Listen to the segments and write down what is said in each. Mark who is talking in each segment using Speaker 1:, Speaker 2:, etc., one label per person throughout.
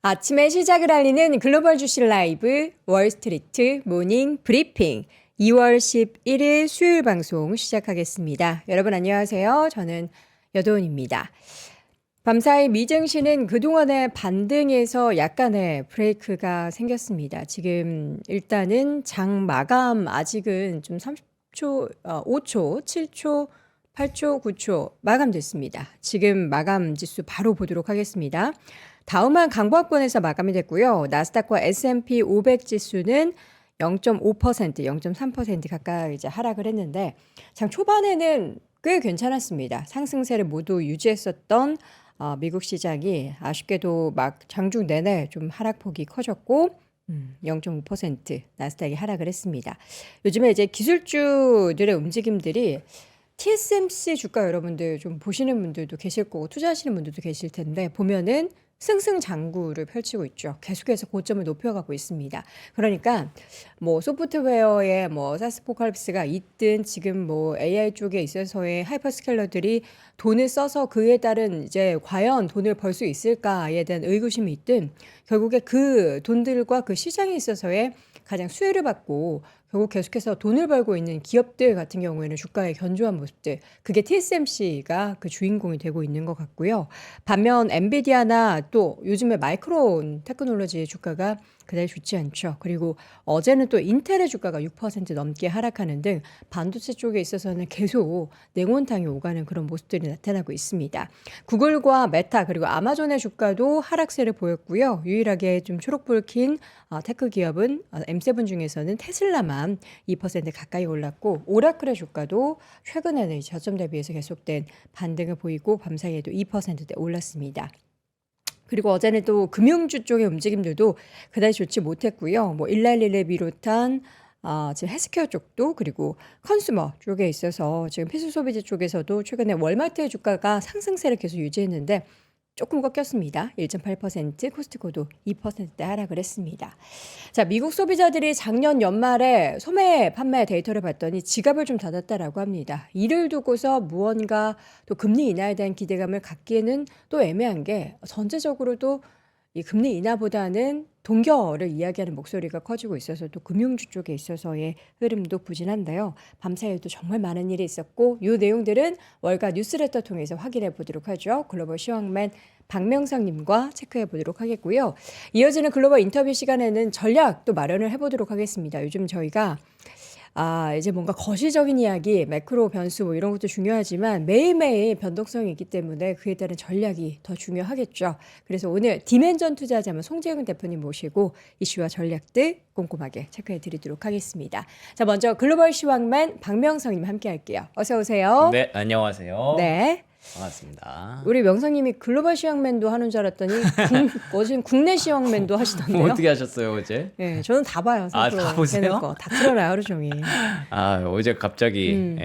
Speaker 1: 아침의 시작을 알리는 글로벌 주식 라이브 월스트리트 모닝 브리핑 2월 11일 수요일 방송 시작하겠습니다. 여러분 안녕하세요. 저는 여도은입니다. 밤사이 미증시는 그동안의 반등에서 약간의 브레이크가 생겼습니다. 지금 일단은 장 마감 아직은 좀 30초, 5초, 7초, 8초, 9초 마감됐습니다. 지금 마감 지수 바로 보도록 하겠습니다. 다음한 강보합권에서 마감이 됐고요. 나스닥과 S&P 500 지수는 0.5%, 0.3% 가까이 이제 하락을 했는데 장 초반에는 꽤 괜찮았습니다. 상승세를 모두 유지했었던 미국 시장이 아쉽게도 막 장중 내내 좀 하락폭이 커졌고 0.5% 나스닥이 하락을 했습니다. 요즘에 이제 기술주들의 움직임들이 TSMC 주가 여러분들 좀 보시는 분들도 계실 거고 투자하시는 분들도 계실 텐데 보면은 승승장구를 펼치고 있죠. 계속해서 고점을 높여가고 있습니다. 그러니까 뭐 소프트웨어의 뭐 사스포칼립스가 있든 지금 뭐 AI 쪽에 있어서의 하이퍼스케일러들이 돈을 써서 그에 따른 이제 과연 돈을 벌 수 있을까에 대한 의구심이 있든 결국에 그 돈들과 그 시장에 있어서의 가장 수혜를 받고 결국 계속해서 돈을 벌고 있는 기업들 같은 경우에는 주가의 견조한 모습들, 그게 TSMC가 그 주인공이 되고 있는 것 같고요. 반면 엔비디아나 또 요즘에 마이크론 테크놀로지의 주가가 그다지 좋지 않죠. 그리고 어제는 또 인텔의 주가가 6% 넘게 하락하는 등 반도체 쪽에 있어서는 계속 냉온탕이 오가는 그런 모습들이 나타나고 있습니다. 구글과 메타 그리고 아마존의 주가도 하락세를 보였고요. 유일하게 좀 초록불 킨 테크 기업은 M7 중에서는 테슬라만 2% 가까이 올랐고 오라클의 주가도 최근에는 저점 대비해서 계속된 반등을 보이고 밤사이에도 2%대 올랐습니다. 그리고 어제는 또 금융주 쪽의 움직임들도 그다지 좋지 못했고요. 뭐 일랄리를 비롯한 지금 헬스케어 쪽도 그리고 컨슈머 쪽에 있어서 지금 필수 소비재 쪽에서도 최근에 월마트의 주가가 상승세를 계속 유지했는데 조금 꺾였습니다. 1.8%, 코스트코도 2%대 하락을 했습니다. 자, 미국 소비자들이 작년 연말에 소매 판매 데이터를 봤더니 지갑을 좀 닫았다라고 합니다. 이를 두고서 무언가 또 금리 인하에 대한 기대감을 갖기에는 또 애매한 게 전체적으로도 이 금리 인하보다는 동결을 이야기하는 목소리가 커지고 있어서 또 금융주 쪽에 있어서의 흐름도 부진한데요. 밤사이에도 정말 많은 일이 있었고 이 내용들은 월가 뉴스레터 통해서 확인해 보도록 하죠. 글로벌 시황맨 박명성님과 체크해 보도록 하겠고요. 이어지는 글로벌 인터뷰 시간에는 전략 또 마련을 해보도록 하겠습니다. 요즘 저희가 이제 뭔가 거시적인 이야기, 매크로 변수 뭐 이런 것도 중요하지만 매일매일 변동성이 있기 때문에 그에 따른 전략이 더 중요하겠죠. 그래서 오늘 디멘전 투자자문 송재용 대표님 모시고 이슈와 전략들 꼼꼼하게 체크해 드리도록 하겠습니다. 자, 먼저 글로벌 시황맨 박명성님 함께 할게요. 어서 오세요.
Speaker 2: 네, 안녕하세요.
Speaker 1: 네.
Speaker 2: 반갑습니다.
Speaker 1: 우리 명성님이 글로벌 시황맨도 하는 줄 알았더니 어제 국내 시황맨도 하시던데요.
Speaker 2: 어떻게 하셨어요, 어제?
Speaker 1: 네, 저는 다 봐요.
Speaker 2: 다 보세요?
Speaker 1: 거. 다 틀어놔요, 하루 종일.
Speaker 2: 어제 갑자기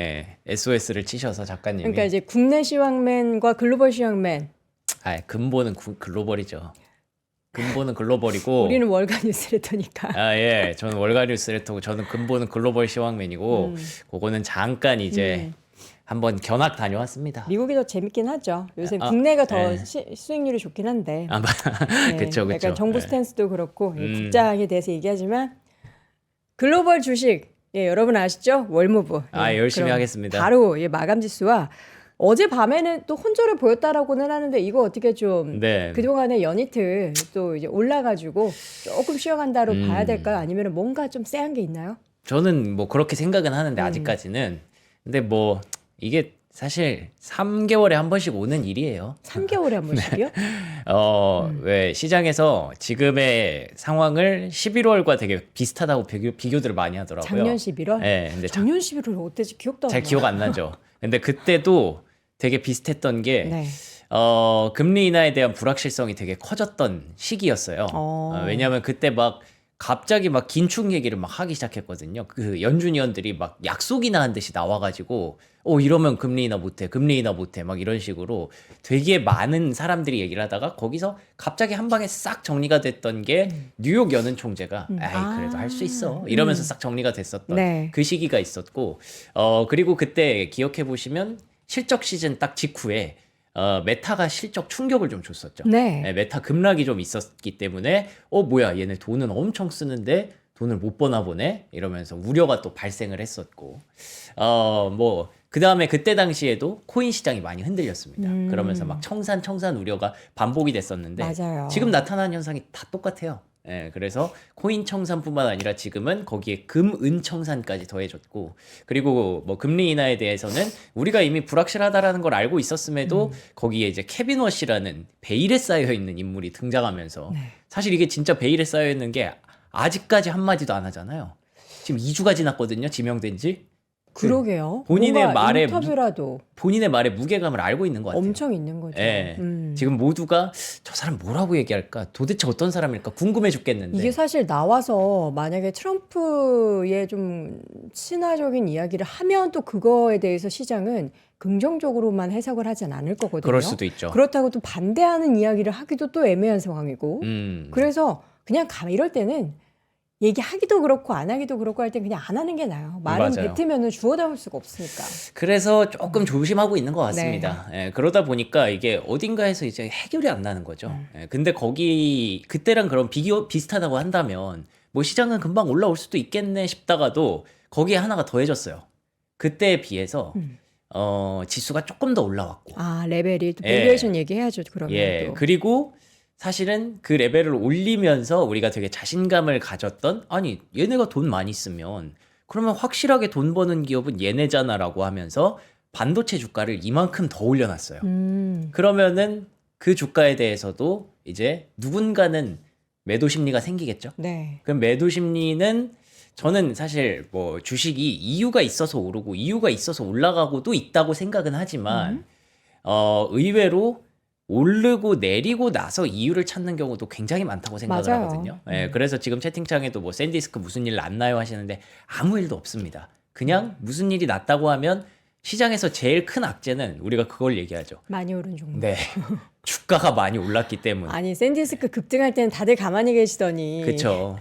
Speaker 2: SOS를 치셔서 작가님이.
Speaker 1: 그러니까 이제 국내 시황맨과 글로벌 시황맨.
Speaker 2: 근본은 글로벌이죠. 근본은 글로벌이고.
Speaker 1: 우리는 월간 뉴스레터니까.
Speaker 2: 예, 저는 월가 뉴스레터고 저는 근본은 글로벌 시황맨이고 그거는 잠깐 이제 한번 견학 다녀왔습니다.
Speaker 1: 미국이 더 재밌긴 하죠. 요새 국내가 더 수익률이 좋긴 한데.
Speaker 2: 그렇죠, 그렇죠.
Speaker 1: 약간 정부 스탠스도 그렇고 국장에 대해서 얘기하지만 글로벌 주식 여러분 아시죠? 월무브.
Speaker 2: 열심히 하겠습니다.
Speaker 1: 바로 마감 지수와 어제 밤에는 또 혼조를 보였다라고는 하는데 이거 어떻게 좀 그동안의 연이틀 또 이제 올라가지고 조금 쉬어간다로 봐야 될까요? 아니면 뭔가 좀 쎄한 게 있나요?
Speaker 2: 저는 뭐 그렇게 생각은 하는데 아직까지는. 근데 뭐 이게 사실 3개월에 한 번씩 오는 일이에요.
Speaker 1: 3개월에 한 번씩이요?
Speaker 2: 왜 시장에서 지금의 상황을 11월과 되게 비슷하다고 비교들을 많이 하더라고요.
Speaker 1: 작년 11월?
Speaker 2: 네, 근데
Speaker 1: 작년 11월 어때지 기억도 안
Speaker 2: 잘
Speaker 1: 나요.
Speaker 2: 기억 안 나죠. 근데 그때도 되게 비슷했던 게
Speaker 1: 네.
Speaker 2: 금리 인하에 대한 불확실성이 되게 커졌던 시기였어요. 왜냐하면 그때 막 갑자기 막 긴축 얘기를 막 하기 시작했거든요. 그 연준 위원들이 막 약속이나 한 듯이 나와가지고 이러면 금리 인하 못해, 금리 인하 못해 막 이런 식으로 되게 많은 사람들이 얘기를 하다가 거기서 갑자기 한 방에 싹 정리가 됐던 게 뉴욕 연은 총재가 그래도 할 수 있어 이러면서 싹 정리가 됐었던 그 시기가 있었고 그리고 그때 기억해 보시면 실적 시즌 딱 직후에 메타가 실적 충격을 좀 줬었죠.
Speaker 1: 네.
Speaker 2: 메타 급락이 좀 있었기 때문에 뭐야 얘네 돈은 엄청 쓰는데 돈을 못 버나 보네 이러면서 우려가 또 발생을 했었고 뭐 그 다음에 그때 당시에도 코인 시장이 많이 흔들렸습니다. 그러면서 막 청산 우려가 반복이 됐었는데
Speaker 1: 맞아요.
Speaker 2: 지금 나타난 현상이 다 똑같아요. 그래서 코인 청산뿐만 아니라 지금은 거기에 금, 은 청산까지 더해졌고 그리고 뭐 금리 인하에 대해서는 우리가 이미 불확실하다라는 걸 알고 있었음에도 거기에 이제 케빈 워시라는 베일에 쌓여 있는 인물이 등장하면서
Speaker 1: 네.
Speaker 2: 사실 이게 진짜 베일에 쌓여 있는 게 아직까지 한마디도 안 하잖아요. 지금 2주가 지났거든요. 지명된 지.
Speaker 1: 그러게요.
Speaker 2: 본인의
Speaker 1: 뭔가
Speaker 2: 말에
Speaker 1: 인터뷰라도
Speaker 2: 본인의 말에 무게감을 알고 있는 것 같아요.
Speaker 1: 엄청 있는 거죠.
Speaker 2: 예. 지금 모두가 저 사람 뭐라고 얘기할까? 도대체 어떤 사람일까? 궁금해 죽겠는데.
Speaker 1: 이게 사실 나와서 만약에 트럼프의 좀 친화적인 이야기를 하면 또 그거에 대해서 시장은 긍정적으로만 해석을 하진 않을 거거든요.
Speaker 2: 그럴 수도 있죠.
Speaker 1: 그렇다고 또 반대하는 이야기를 하기도 또 애매한 상황이고.
Speaker 2: 음.
Speaker 1: 그래서 그냥 이럴 때는 얘기하기도 그렇고 안 하기도 그렇고 할 땐 그냥 안 하는 게 나아요. 말은
Speaker 2: 맞아요.
Speaker 1: 뱉으면 주워 담을 수가 없으니까.
Speaker 2: 그래서 조금 조심하고 있는 것 같습니다. 그러다 보니까 이게 어딘가에서 이제 해결이 안 나는 거죠. 근데 그때랑 그런 비슷하다고 한다면 뭐 시장은 금방 올라올 수도 있겠네 싶다가도 거기에 하나가 더해졌어요. 그때에 비해서 지수가 조금 더 올라왔고.
Speaker 1: 아, 레벨이 또 밸류에이션 얘기해야죠. 그러면 또.
Speaker 2: 그리고 사실은 그 레벨을 올리면서 우리가 되게 자신감을 가졌던 아니 얘네가 돈 많이 쓰면 그러면 확실하게 돈 버는 기업은 얘네잖아라고 하면서 반도체 주가를 이만큼 더 올려놨어요. 그러면은 그 주가에 대해서도 이제 누군가는 매도 심리가 생기겠죠.
Speaker 1: 네.
Speaker 2: 그럼 매도 심리는 저는 사실 뭐 주식이 이유가 있어서 오르고 이유가 있어서 올라가고도 있다고 생각은 하지만 의외로 오르고 내리고 나서 이유를 찾는 경우도 굉장히 많다고 생각을
Speaker 1: 맞아요.
Speaker 2: 하거든요. 그래서 지금 채팅창에도 뭐 샌디스크 무슨 일 났나요 하시는데 아무 일도 없습니다. 그냥 무슨 일이 났다고 하면 시장에서 제일 큰 악재는 우리가 그걸 얘기하죠.
Speaker 1: 많이 오른 종목.
Speaker 2: 네. 주가가 많이 올랐기 때문.
Speaker 1: 아니 샌디스크 급등할 때는 다들 가만히 계시더니
Speaker 2: 그렇죠.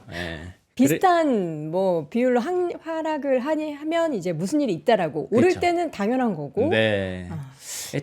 Speaker 1: 비슷한 뭐 비율로 하락을 하면 이제 무슨 일이 있다라고 오를
Speaker 2: 그쵸.
Speaker 1: 때는 당연한 거고.
Speaker 2: 네.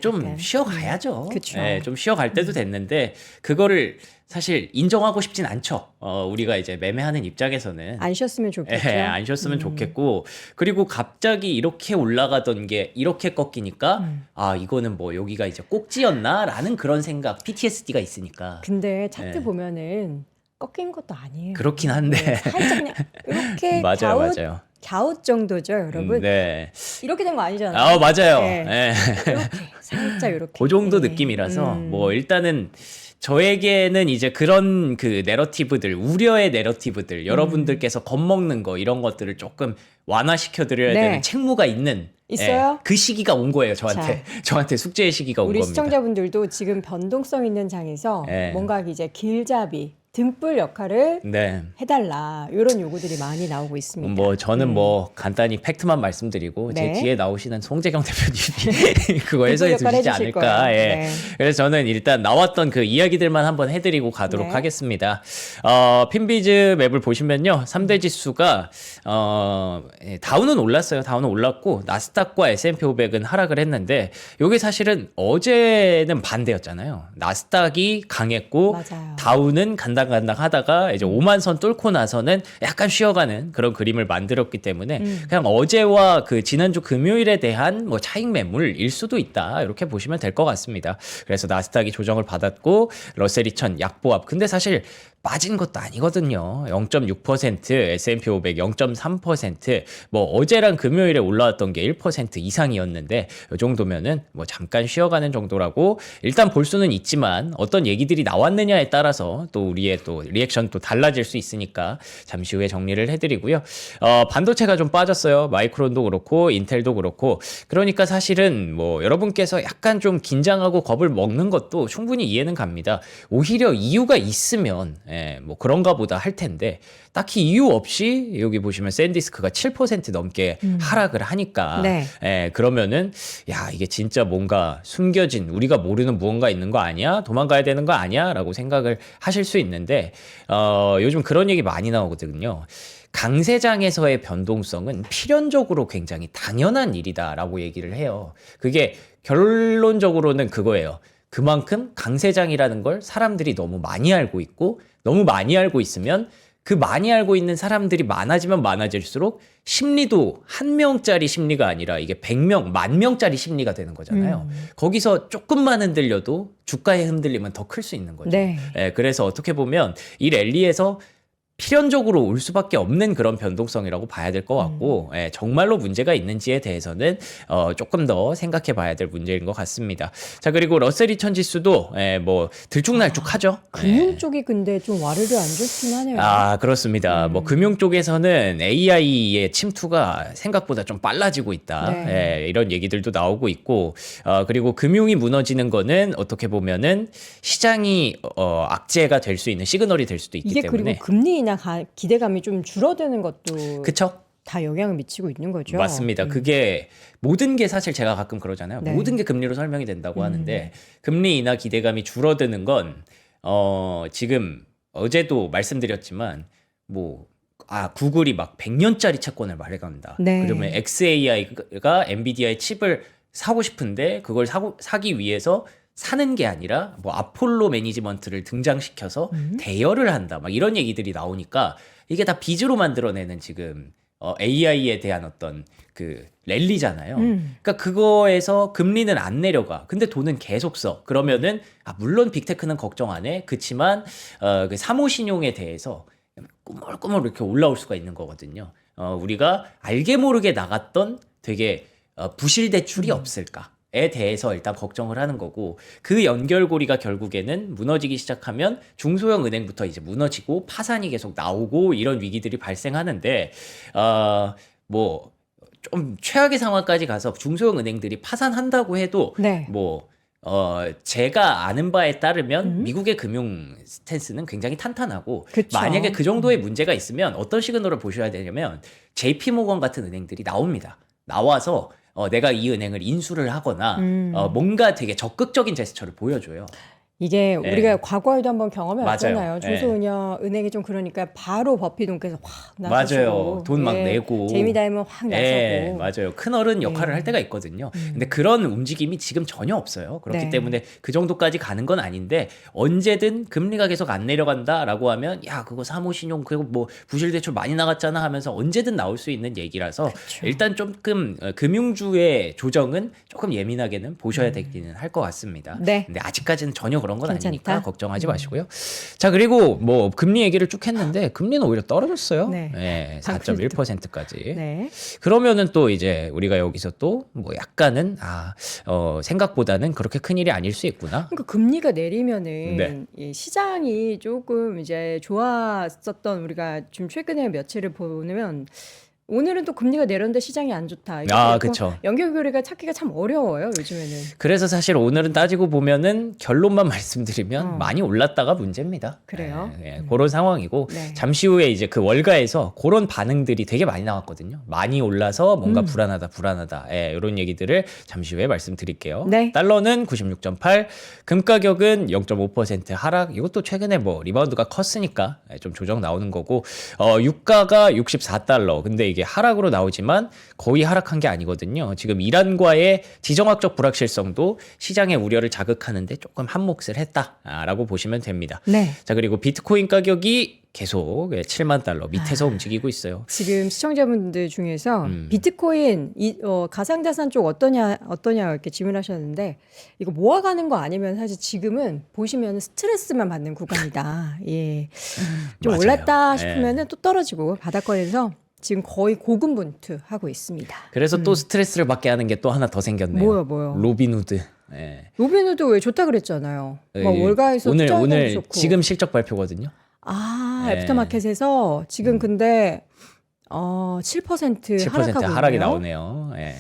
Speaker 2: 좀
Speaker 1: 약간.
Speaker 2: 쉬어가야죠.
Speaker 1: 그쵸.
Speaker 2: 좀 쉬어갈 때도 됐는데 그거를 사실 인정하고 싶진 않죠. 우리가 이제 매매하는 입장에서는
Speaker 1: 안 쉬었으면 좋겠죠.
Speaker 2: 안 쉬었으면 좋겠고 그리고 갑자기 이렇게 올라가던 게 이렇게 꺾이니까 아 이거는 뭐 여기가 이제 꼭지였나라는 그런 생각 PTSD가 있으니까
Speaker 1: 근데 차트 보면은 꺾인 것도 아니에요.
Speaker 2: 그렇긴 한데
Speaker 1: 살짝 그냥 이렇게
Speaker 2: 맞아요.
Speaker 1: 갸웃 정도죠, 여러분.
Speaker 2: 네.
Speaker 1: 이렇게 된 거 아니잖아요.
Speaker 2: 맞아요.
Speaker 1: 네. 이렇게 살짝 이렇게.
Speaker 2: 그 정도 느낌이라서 뭐 일단은 저에게는 이제 그런 그 내러티브들 우려의 내러티브들 여러분들께서 겁먹는 거 이런 것들을 조금 완화시켜 드려야
Speaker 1: 네.
Speaker 2: 되는 책무가
Speaker 1: 있어요?
Speaker 2: 그 시기가 온 거예요 저한테 숙제의 시기가 온
Speaker 1: 우리
Speaker 2: 겁니다.
Speaker 1: 시청자분들도 지금 변동성 있는 장에서
Speaker 2: 네.
Speaker 1: 뭔가 이제 길잡이 등불 역할을
Speaker 2: 네.
Speaker 1: 해달라 이런 요구들이 많이 나오고 있습니다.
Speaker 2: 뭐 저는 뭐 간단히 팩트만 말씀드리고 제
Speaker 1: 네.
Speaker 2: 뒤에 나오시는 송재경 대표님이 그거 해소해
Speaker 1: 역할
Speaker 2: 주시지
Speaker 1: 해주실
Speaker 2: 않을까.
Speaker 1: 거예요. 네.
Speaker 2: 그래서 저는 일단 나왔던 그 이야기들만 한번 해드리고 가도록
Speaker 1: 네.
Speaker 2: 하겠습니다. 핀비즈 맵을 보시면요, 3대 지수가 다우는 올랐어요. 다우는 올랐고 나스닥과 S&P 500은 하락을 했는데 이게 사실은 어제는 반대였잖아요. 나스닥이 강했고
Speaker 1: 맞아요.
Speaker 2: 다우는 간당간당 하다가 이제 5만 선 뚫고 나서는 약간 쉬어가는 그런 그림을 만들었기 때문에 그냥 어제와 그 지난주 금요일에 대한 뭐 차익 매물일 수도 있다 이렇게 보시면 될 것 같습니다. 그래서 나스닥이 조정을 받았고 러셀 2000 약보합. 근데 사실 빠진 것도 아니거든요. 0.6%, S&P 500 0.3%, 뭐 어제랑 금요일에 올라왔던 게 1% 이상이었는데 이 정도면은 뭐 잠깐 쉬어가는 정도라고 일단 볼 수는 있지만 어떤 얘기들이 나왔느냐에 따라서 또 우리의 또 리액션 또 달라질 수 있으니까 잠시 후에 정리를 해드리고요. 반도체가 좀 빠졌어요. 마이크론도 그렇고 인텔도 그렇고. 그러니까 사실은 뭐 여러분께서 약간 좀 긴장하고 겁을 먹는 것도 충분히 이해는 갑니다. 오히려 이유가 있으면 뭐 그런가 보다 할 텐데 딱히 이유 없이 여기 보시면 샌디스크가 7% 넘게 하락을 하니까
Speaker 1: 네.
Speaker 2: 그러면은 야 이게 진짜 뭔가 숨겨진 우리가 모르는 무언가 있는 거 아니야? 도망가야 되는 거 아니야? 라고 생각을 하실 수 있는데 요즘 그런 얘기 많이 나오거든요. 강세장에서의 변동성은 필연적으로 굉장히 당연한 일이다라고 얘기를 해요. 그게 결론적으로는 그거예요. 그만큼 강세장이라는 걸 사람들이 너무 많이 알고 있고 너무 많이 알고 있으면 그 많이 알고 있는 사람들이 많아지면 많아질수록 심리도 한 명짜리 심리가 아니라 이게 100명, 10,000명짜리 심리가 되는 거잖아요. 거기서 조금만 흔들려도 주가의 흔들림은 더 클 수 있는 거죠.
Speaker 1: 네.
Speaker 2: 예, 그래서 어떻게 보면 이 랠리에서 필연적으로 올 수밖에 없는 그런 변동성이라고 봐야 될 것 같고 예, 정말로 문제가 있는지에 대해서는 조금 더 생각해 봐야 될 문제인 것 같습니다. 자, 그리고 러셀 2000 지수도 뭐 들쭉날쭉하죠.
Speaker 1: 금융 쪽이 근데 좀 와르르 안 좋긴 하네요.
Speaker 2: 아, 그렇습니다. 뭐 금융 쪽에서는 AI의 침투가 생각보다 좀 빨라지고 있다.
Speaker 1: 네.
Speaker 2: 예, 이런 얘기들도 나오고 있고, 그리고 금융이 무너지는 거는 어떻게 보면은 시장이 악재가 될 수 있는 시그널이 될 수도 있기
Speaker 1: 이게
Speaker 2: 때문에.
Speaker 1: 그리고 금리나 기대감이 좀 줄어드는 것도
Speaker 2: 그쵸?
Speaker 1: 다 영향을 미치고 있는 거죠.
Speaker 2: 맞습니다. 그게 모든 게 사실 제가 가끔 그러잖아요.
Speaker 1: 네.
Speaker 2: 모든 게 금리로 설명이 된다고 하는데 금리 인하 기대감이 줄어드는 건 지금 어제도 말씀드렸지만 구글이 막 100년짜리 채권을 발행합니다.
Speaker 1: 네.
Speaker 2: 그러면 XAI가 엔비디아의 칩을 사고 싶은데 그걸 사기 위해서 사는 게 아니라 아폴로 매니지먼트를 등장시켜서 대여를 한다. 막 이런 얘기들이 나오니까 이게 다 빚으로 만들어내는 지금 AI에 대한 어떤 그 랠리잖아요. 그러니까 그거에서 금리는 안 내려가. 근데 돈은 계속 써. 그러면은 물론 빅테크는 걱정 안 해. 그치만 그 사모 신용에 대해서 꾸물꾸물 이렇게 올라올 수가 있는 거거든요. 우리가 알게 모르게 나갔던 되게 부실 대출이 없을까에 대해서 일단 걱정을 하는 거고 그 연결고리가 결국에는 무너지기 시작하면 중소형 은행부터 이제 무너지고 파산이 계속 나오고 이런 위기들이 발생하는데 좀 최악의 상황까지 가서 중소형 은행들이 파산한다고 해도
Speaker 1: 네.
Speaker 2: 제가 아는 바에 따르면 미국의 금융 스탠스는 굉장히 탄탄하고
Speaker 1: 그쵸.
Speaker 2: 만약에 그 정도의 문제가 있으면 어떤 시그널을 보셔야 되냐면 JP 모건 같은 은행들이 나옵니다. 나와서 내가 이 은행을 인수를 하거나 뭔가 되게 적극적인 제스처를 보여줘요.
Speaker 1: 이게
Speaker 2: 네.
Speaker 1: 우리가 과거에도 한번 경험해
Speaker 2: 맞아요.
Speaker 1: 왔잖아요. 중소은행이 좀 그러니까 바로 버피돈께서 확 나서고
Speaker 2: 맞아요. 돈 막 내고.
Speaker 1: 재미다이면 확 나서고.
Speaker 2: 예, 맞아요. 큰 어른 역할을 할 때가 있거든요. 근데 그런 움직임이 지금 전혀 없어요. 그렇기
Speaker 1: 네.
Speaker 2: 때문에 그 정도까지 가는 건 아닌데 언제든 금리가 계속 안 내려간다라고 하면 야 그거 사모신용 그리고 부실대출 많이 나갔잖아 하면서 언제든 나올 수 있는 얘기라서
Speaker 1: 그쵸.
Speaker 2: 일단 조금 금융주의 조정은 조금 예민하게는 보셔야 되기는 할 것 같습니다.
Speaker 1: 네.
Speaker 2: 근데 아직까지는 전혀 그런 건
Speaker 1: 괜찮다.
Speaker 2: 아니니까 걱정하지 마시고요. 자, 그리고 금리 얘기를 쭉 했는데 금리는 오히려 떨어졌어요.
Speaker 1: 네.
Speaker 2: 네, 4.1%까지.
Speaker 1: 네.
Speaker 2: 그러면은 또 이제 우리가 여기서 또 약간은 생각보다는 그렇게 큰 일이 아닐 수 있구나.
Speaker 1: 그러니까 금리가 내리면은
Speaker 2: 네.
Speaker 1: 이 시장이 조금 이제 좋았었던 우리가 지금 최근에 며칠을 보면 오늘은 또 금리가 내렸는데 시장이 안 좋다. 이거
Speaker 2: 그쵸.
Speaker 1: 연결고리가 찾기가 참 어려워요, 요즘에는.
Speaker 2: 그래서 사실 오늘은 따지고 보면은 결론만 말씀드리면 많이 올랐다가 문제입니다.
Speaker 1: 그래요?
Speaker 2: 그런 상황이고
Speaker 1: 네.
Speaker 2: 잠시 후에 이제 그 월가에서 그런 반응들이 되게 많이 나왔거든요. 많이 올라서 뭔가 불안하다. 이런 얘기들을 잠시 후에 말씀드릴게요.
Speaker 1: 네.
Speaker 2: 달러는 96.8, 금 가격은 0.5% 하락. 이것도 최근에 리바운드가 컸으니까 좀 조정 나오는 거고 유가가 64달러. 근데 이게 하락으로 나오지만 거의 하락한 게 아니거든요. 지금 이란과의 지정학적 불확실성도 시장의 우려를 자극하는데 조금 한몫을 했다라고 보시면 됩니다.
Speaker 1: 네.
Speaker 2: 자, 그리고 비트코인 가격이 계속 7만 달러 밑에서 움직이고 있어요.
Speaker 1: 지금 시청자분들 중에서 비트코인 가상자산 쪽 어떠냐 이렇게 질문하셨는데 이거 모아가는 거 아니면 사실 지금은 보시면 스트레스만 받는 구간이다. 예. 좀
Speaker 2: 맞아요.
Speaker 1: 올랐다 싶으면은 또 떨어지고 바닥권에서 지금 거의 고군분투하고 있습니다.
Speaker 2: 그래서 또 스트레스를 받게 하는 게 또 하나 더 생겼네요.
Speaker 1: 뭐요?
Speaker 2: 로빈후드. 예.
Speaker 1: 로빈후드 왜 좋다 그랬잖아요. 월가에서 투자하기도
Speaker 2: 오늘
Speaker 1: 좋고.
Speaker 2: 지금 실적 발표거든요. 네.
Speaker 1: 애프터마켓에서 지금 근데 7% 하락하고
Speaker 2: 하락이
Speaker 1: 있네요.
Speaker 2: 나오네요. 예.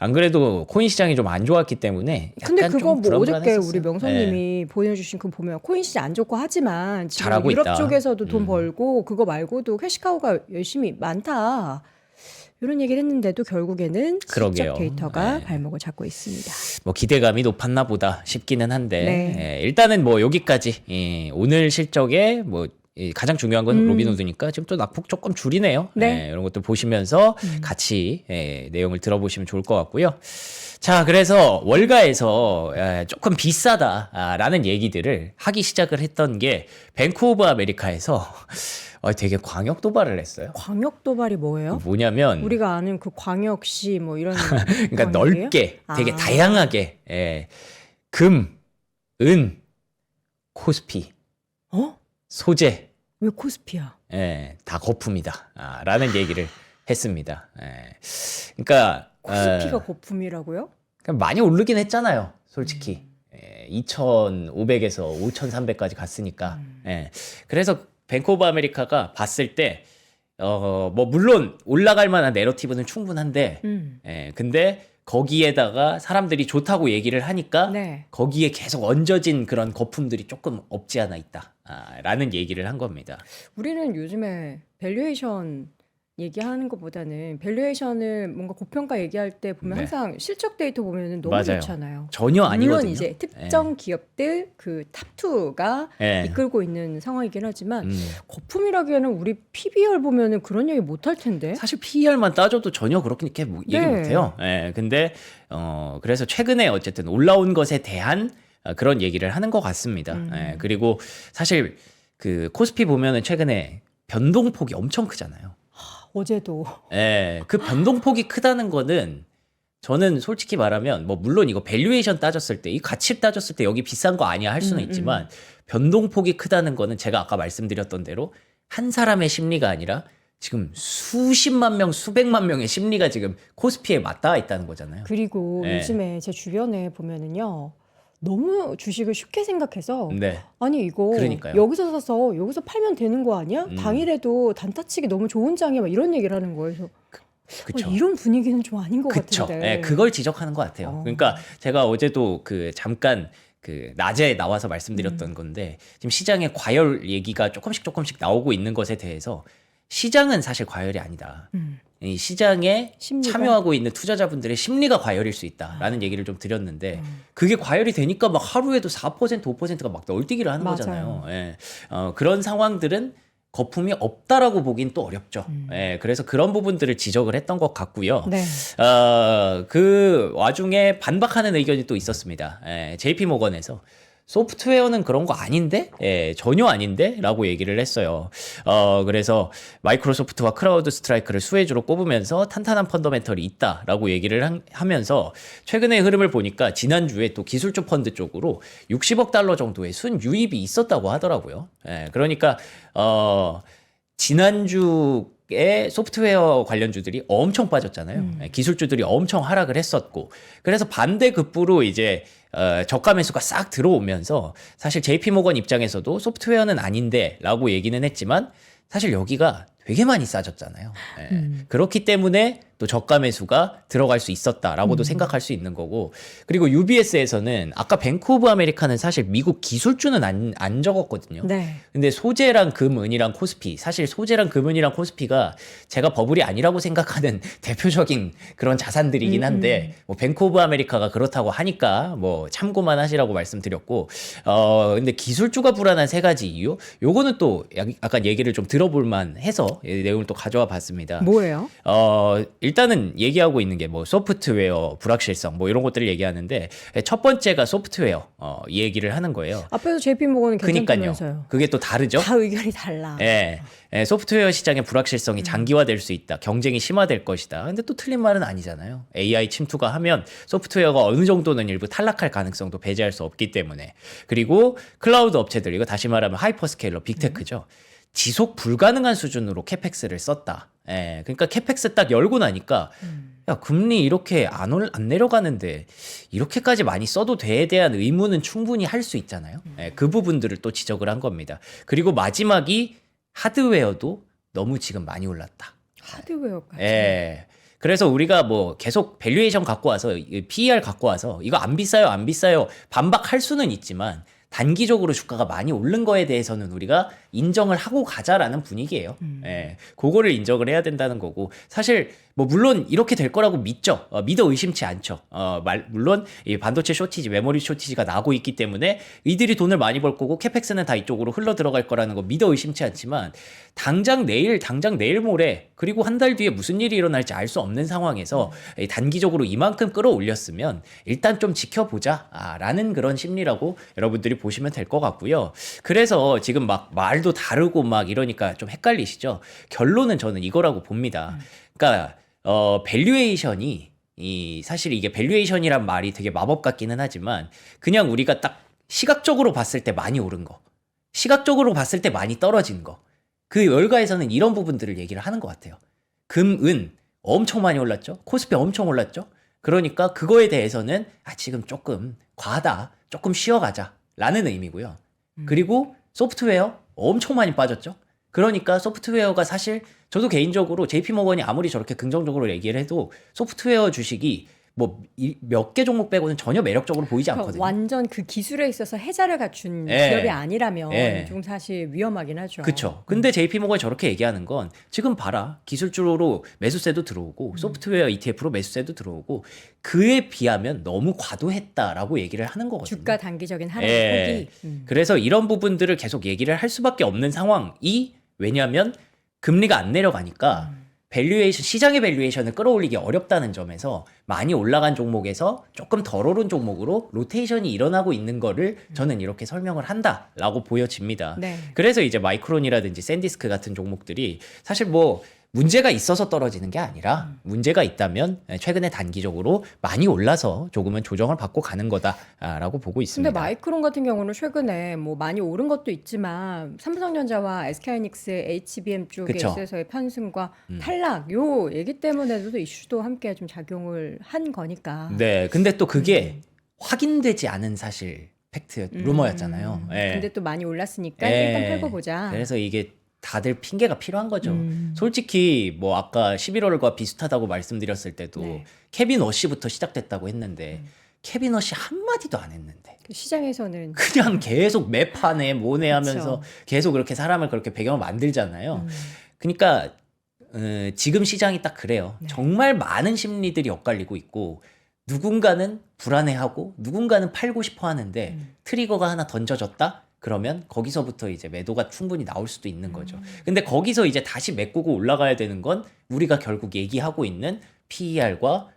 Speaker 2: 안 그래도 코인 시장이 좀 안 좋았기 때문에
Speaker 1: 근데
Speaker 2: 약간
Speaker 1: 그거
Speaker 2: 좀
Speaker 1: 어저께
Speaker 2: 불안불안했었어요.
Speaker 1: 우리 명선님이 보내주신 그거 보면 코인 시장 안 좋고 하지만 지금
Speaker 2: 잘하고
Speaker 1: 유럽
Speaker 2: 있다.
Speaker 1: 쪽에서도 돈 벌고 그거 말고도 캐시카우가 열심히 많다. 이런 얘기를 했는데도 결국에는
Speaker 2: 그러게요.
Speaker 1: 실적 데이터가
Speaker 2: 네.
Speaker 1: 발목을 잡고 있습니다.
Speaker 2: 기대감이 높았나 보다 싶기는 한데
Speaker 1: 네.
Speaker 2: 일단은 여기까지 오늘 실적에 가장 중요한 건 로빈후드니까 지금 또 낙폭 조금 줄이네요.
Speaker 1: 네.
Speaker 2: 이런 것도 보시면서 같이 내용을 들어보시면 좋을 것 같고요. 자, 그래서 월가에서 조금 비싸다라는 얘기들을 하기 시작을 했던 게 뱅크 오브 아메리카에서 되게 광역 도발을 했어요.
Speaker 1: 광역 도발이 뭐예요?
Speaker 2: 뭐냐면
Speaker 1: 우리가 아는 그 광역시 뭐 이런
Speaker 2: 그러니까
Speaker 1: 광역이에요?
Speaker 2: 넓게 되게 다양하게 금, 은, 코스피, 소재
Speaker 1: 왜 코스피야?
Speaker 2: 다 거품이다 라는 얘기를 했습니다. 그러니까
Speaker 1: 코스피가 거품이라고요?
Speaker 2: 그러니까 많이 오르긴 했잖아요. 솔직히 2,500에서 5,300까지 갔으니까. 그래서 뱅크 오브 아메리카가 봤을 때 뭐 물론 올라갈 만한 내러티브는 충분한데 근데 거기에다가 사람들이 좋다고 얘기를 하니까
Speaker 1: 네.
Speaker 2: 거기에 계속 얹어진 그런 거품들이 조금 없지 않아 있다 라는 얘기를 한 겁니다.
Speaker 1: 우리는 요즘에 밸류에이션 얘기하는 것보다는 밸류에이션을 뭔가 고평가 얘기할 때 보면
Speaker 2: 네.
Speaker 1: 항상 실적 데이터 보면은 너무
Speaker 2: 맞아요.
Speaker 1: 좋잖아요.
Speaker 2: 전혀 아니거든요.
Speaker 1: 물론 이제 특정 기업들 그 탑2가
Speaker 2: 예.
Speaker 1: 이끌고 있는 상황이긴 하지만 거품이라기에는 우리 PBR 보면은 그런 얘기 못 할 텐데.
Speaker 2: 사실 PER만 따져도 전혀 그렇게 얘기
Speaker 1: 네.
Speaker 2: 못해요. 근데 그래서 최근에 어쨌든 올라온 것에 대한 그런 얘기를 하는 것 같습니다. 그리고 사실 그 코스피 보면은 최근에 변동폭이 엄청 크잖아요.
Speaker 1: 어제도
Speaker 2: 그 변동폭이 크다는 거는 저는 솔직히 말하면 뭐 물론 이거 밸류에이션 따졌을 때 이 가치를 따졌을 때 여기 비싼 거 아니야 할 수는 있지만 변동폭이 크다는 거는 제가 아까 말씀드렸던 대로 한 사람의 심리가 아니라 지금 수십만 명, 수백만 명의 심리가 지금 코스피에 맞닿아 있다는 거잖아요.
Speaker 1: 그리고
Speaker 2: 네.
Speaker 1: 요즘에 제 주변에 보면은요. 너무 주식을 쉽게 생각해서
Speaker 2: 네.
Speaker 1: 아니 이거
Speaker 2: 그러니까요.
Speaker 1: 여기서 사서 여기서 팔면 되는 거 아니야? 당일에도 단타치기 너무 좋은 장이야 막 이런 얘기를 하는 거예요. 그래서
Speaker 2: 그쵸.
Speaker 1: 이런 분위기는 좀 아닌 것
Speaker 2: 그쵸.
Speaker 1: 같은데.
Speaker 2: 그걸 지적하는 것 같아요. 그러니까 제가 어제도 그 잠깐 그 낮에 나와서 말씀드렸던 건데 지금 시장에 과열 얘기가 조금씩 나오고 있는 것에 대해서 시장은 사실 과열이 아니다. 이 시장에
Speaker 1: 심리가?
Speaker 2: 참여하고 있는 투자자분들의 심리가 과열일 수 있다라는 얘기를 좀 드렸는데 그게 과열이 되니까 막 하루에도 4% 5%가 막 널뛰기를 하는
Speaker 1: 맞아요.
Speaker 2: 거잖아요. 그런 상황들은 거품이 없다라고 보긴 또 어렵죠. 그래서 그런 부분들을 지적을 했던 것 같고요.
Speaker 1: 네.
Speaker 2: 그 와중에 반박하는 의견이 또 있었습니다. JP 모건에서 소프트웨어는 그런 거 아닌데? 전혀 아닌데? 라고 얘기를 했어요. 그래서 마이크로소프트와 크라우드 스트라이크를 수혜주로 꼽으면서 탄탄한 펀더멘털이 있다라고 얘기를 하면서 최근의 흐름을 보니까 지난주에 또 기술주 펀드 쪽으로 60억 달러 정도의 순유입이 있었다고 하더라고요. 그러니까, 지난주에 소프트웨어 관련주들이 엄청 빠졌잖아요. 기술주들이 엄청 하락을 했었고, 그래서 반대급부로 이제 저가 매수가 싹 들어오면서 사실 JP모건 입장에서도 소프트웨어는 아닌데라고 얘기는 했지만 사실 여기가 되게 많이 싸졌잖아요. 그렇기 때문에 또 저가 매수가 들어갈 수 있었다라고도 생각할 수 있는 거고, 그리고 UBS에서는 아까 뱅크 오브 아메리카는 사실 미국 기술주는 안 적었거든요.
Speaker 1: 네.
Speaker 2: 근데 소재랑 금, 은이랑 코스피, 사실 소재랑 금, 은이랑 코스피가 제가 버블이 아니라고 생각하는 대표적인 그런 자산들이긴 한데 뭐 뱅크 오브 아메리카가 그렇다고 하니까 뭐 참고만 하시라고 말씀드렸고, 근데 기술주가 불안한 세 가지 이유, 요거는 또 약간 얘기를 좀 들어볼 만해서 내용을 또 가져와 봤습니다.
Speaker 1: 뭐예요?
Speaker 2: 일단은 얘기하고 있는 게 뭐 소프트웨어 불확실성 뭐 이런 것들을 얘기하는데, 첫 번째가 소프트웨어 이 얘기를 하는 거예요.
Speaker 1: 앞에서 JP 모건은
Speaker 2: 그니까요.
Speaker 1: 괜찮다면서요.
Speaker 2: 그게 또 다르죠.
Speaker 1: 다 의견이 달라.
Speaker 2: 소프트웨어 시장의 불확실성이 장기화될 수 있다. 경쟁이 심화될 것이다. 근데 또 틀린 말은 아니잖아요. AI 침투가 하면 소프트웨어가 어느 정도는 일부 탈락할 가능성도 배제할 수 없기 때문에. 그리고 클라우드 업체들, 이거 다시 말하면 하이퍼스케일러, 빅테크죠. 지속 불가능한 수준으로 캐펙스를 썼다. 그러니까 캐펙스 딱 열고 나니까 야, 금리 이렇게 안 내려가는데 이렇게까지 많이 써도 돼에 대한 의문은 충분히 할 수 있잖아요. 그 부분들을 또 지적을 한 겁니다. 그리고 마지막이 하드웨어도 너무 지금 많이 올랐다.
Speaker 1: 하드웨어까지.
Speaker 2: 그래서 우리가 뭐 계속 밸류에이션 갖고 와서 PER 갖고 와서 이거 안 비싸요 안 비싸요 반박할 수는 있지만 단기적으로 주가가 많이 오른 거에 대해서는 우리가 인정을 하고 가자라는 분위기예요. 그거를 인정을 해야 된다는 거고, 사실 뭐 물론 이렇게 될 거라고 믿죠. 믿어 의심치 않죠. 물론 이 반도체 쇼티지, 메모리 쇼티지가 나고 있기 때문에 이들이 돈을 많이 벌 거고 캐펙스는 다 이쪽으로 흘러 들어갈 거라는 거 믿어 의심치 않지만 당장 내일 모레 그리고 한 달 뒤에 무슨 일이 일어날지 알 수 없는 상황에서 단기적으로 이만큼 끌어올렸으면 일단 좀 지켜보자라는 그런 심리라고 여러분들이 보시면 될 것 같고요. 그래서 지금 막 말도 다르고 막 이러니까 좀 헷갈리시죠? 결론은 저는 이거라고 봅니다. 그러니까 밸류에이션이 사실 이게 밸류에이션이란 말이 되게 마법 같기는 하지만 그냥 우리가 딱 시각적으로 봤을 때 많이 오른 거, 시각적으로 봤을 때 많이 떨어진 거, 그 월가에서는 이런 부분들을 얘기를 하는 것 같아요. 금, 은 엄청 많이 올랐죠. 코스피 엄청 올랐죠. 그러니까 그거에 대해서는 지금 조금 과하다, 조금 쉬어가자 라는 의미고요. 그리고 소프트웨어 엄청 많이 빠졌죠. 그러니까 소프트웨어가 사실 저도 개인적으로 JP모건이 아무리 저렇게 긍정적으로 얘기를 해도 소프트웨어 주식이 뭐 몇 개 종목 빼고는 전혀 매력적으로 보이지 않거든요.
Speaker 1: 완전 그 기술에 있어서 해자를 갖춘
Speaker 2: 예.
Speaker 1: 기업이 아니라면
Speaker 2: 예.
Speaker 1: 좀 사실 위험하긴 하죠.
Speaker 2: 그렇죠. 근데 JP모건이 저렇게 얘기하는 건 지금 봐라. 기술주로 매수세도 들어오고 소프트웨어 ETF로 매수세도 들어오고 그에 비하면 너무 과도했다라고 얘기를 하는 거거든요.
Speaker 1: 주가 단기적인 하락의 폭이.
Speaker 2: 그래서 이런 부분들을 계속 얘기를 할 수밖에 없는 상황이 왜냐하면 금리가 안 내려가니까 밸류에이션, 시장의 밸류에이션을 끌어올리기 어렵다는 점에서 많이 올라간 종목에서 조금 덜 오른 종목으로 로테이션이 일어나고 있는 거를 저는 이렇게 설명을 한다라고 보여집니다.
Speaker 1: 네.
Speaker 2: 그래서 이제 마이크론이라든지 샌디스크 같은 종목들이 사실 뭐 문제가 있어서 떨어지는 게 아니라 문제가 있다면 최근에 단기적으로 많이 올라서 조금은 조정을 받고 가는 거다라고 보고 있습니다.
Speaker 1: 근데 마이크론 같은 경우는 최근에 뭐 많이 오른 것도 있지만 삼성전자와 SK하이닉스, HBM 쪽에
Speaker 2: 그쵸.
Speaker 1: 있어서의 편승과 탈락 요 얘기 때문에도 이슈도 함께 좀 작용을 한 거니까.
Speaker 2: 네, 근데 또 그게 확인되지 않은 사실 팩트 루머였잖아요. 예.
Speaker 1: 근데 또 많이 올랐으니까
Speaker 2: 예.
Speaker 1: 일단 팔고 보자.
Speaker 2: 그래서 이게 다들 핑계가 필요한 거죠. 솔직히 뭐 아까 11월과 비슷하다고 말씀드렸을 때도
Speaker 1: 네.
Speaker 2: 케빈 워시부터 시작됐다고 했는데 케빈 워시 한마디도 안 했는데
Speaker 1: 그 시장에서는
Speaker 2: 그냥 계속 매판에 뭐네 하면서
Speaker 1: 그쵸.
Speaker 2: 계속 그렇게 사람을 그렇게 배경을 만들잖아요. 그러니까 지금 시장이 딱 그래요.
Speaker 1: 네.
Speaker 2: 정말 많은 심리들이 엇갈리고 있고 누군가는 불안해하고 누군가는 팔고 싶어 하는데 트리거가 하나 던져졌다? 그러면 거기서부터 이제 매도가 충분히 나올 수도 있는 거죠. 근데 거기서 이제 다시 메꾸고 올라가야 되는 건 우리가 결국 얘기하고 있는 PER과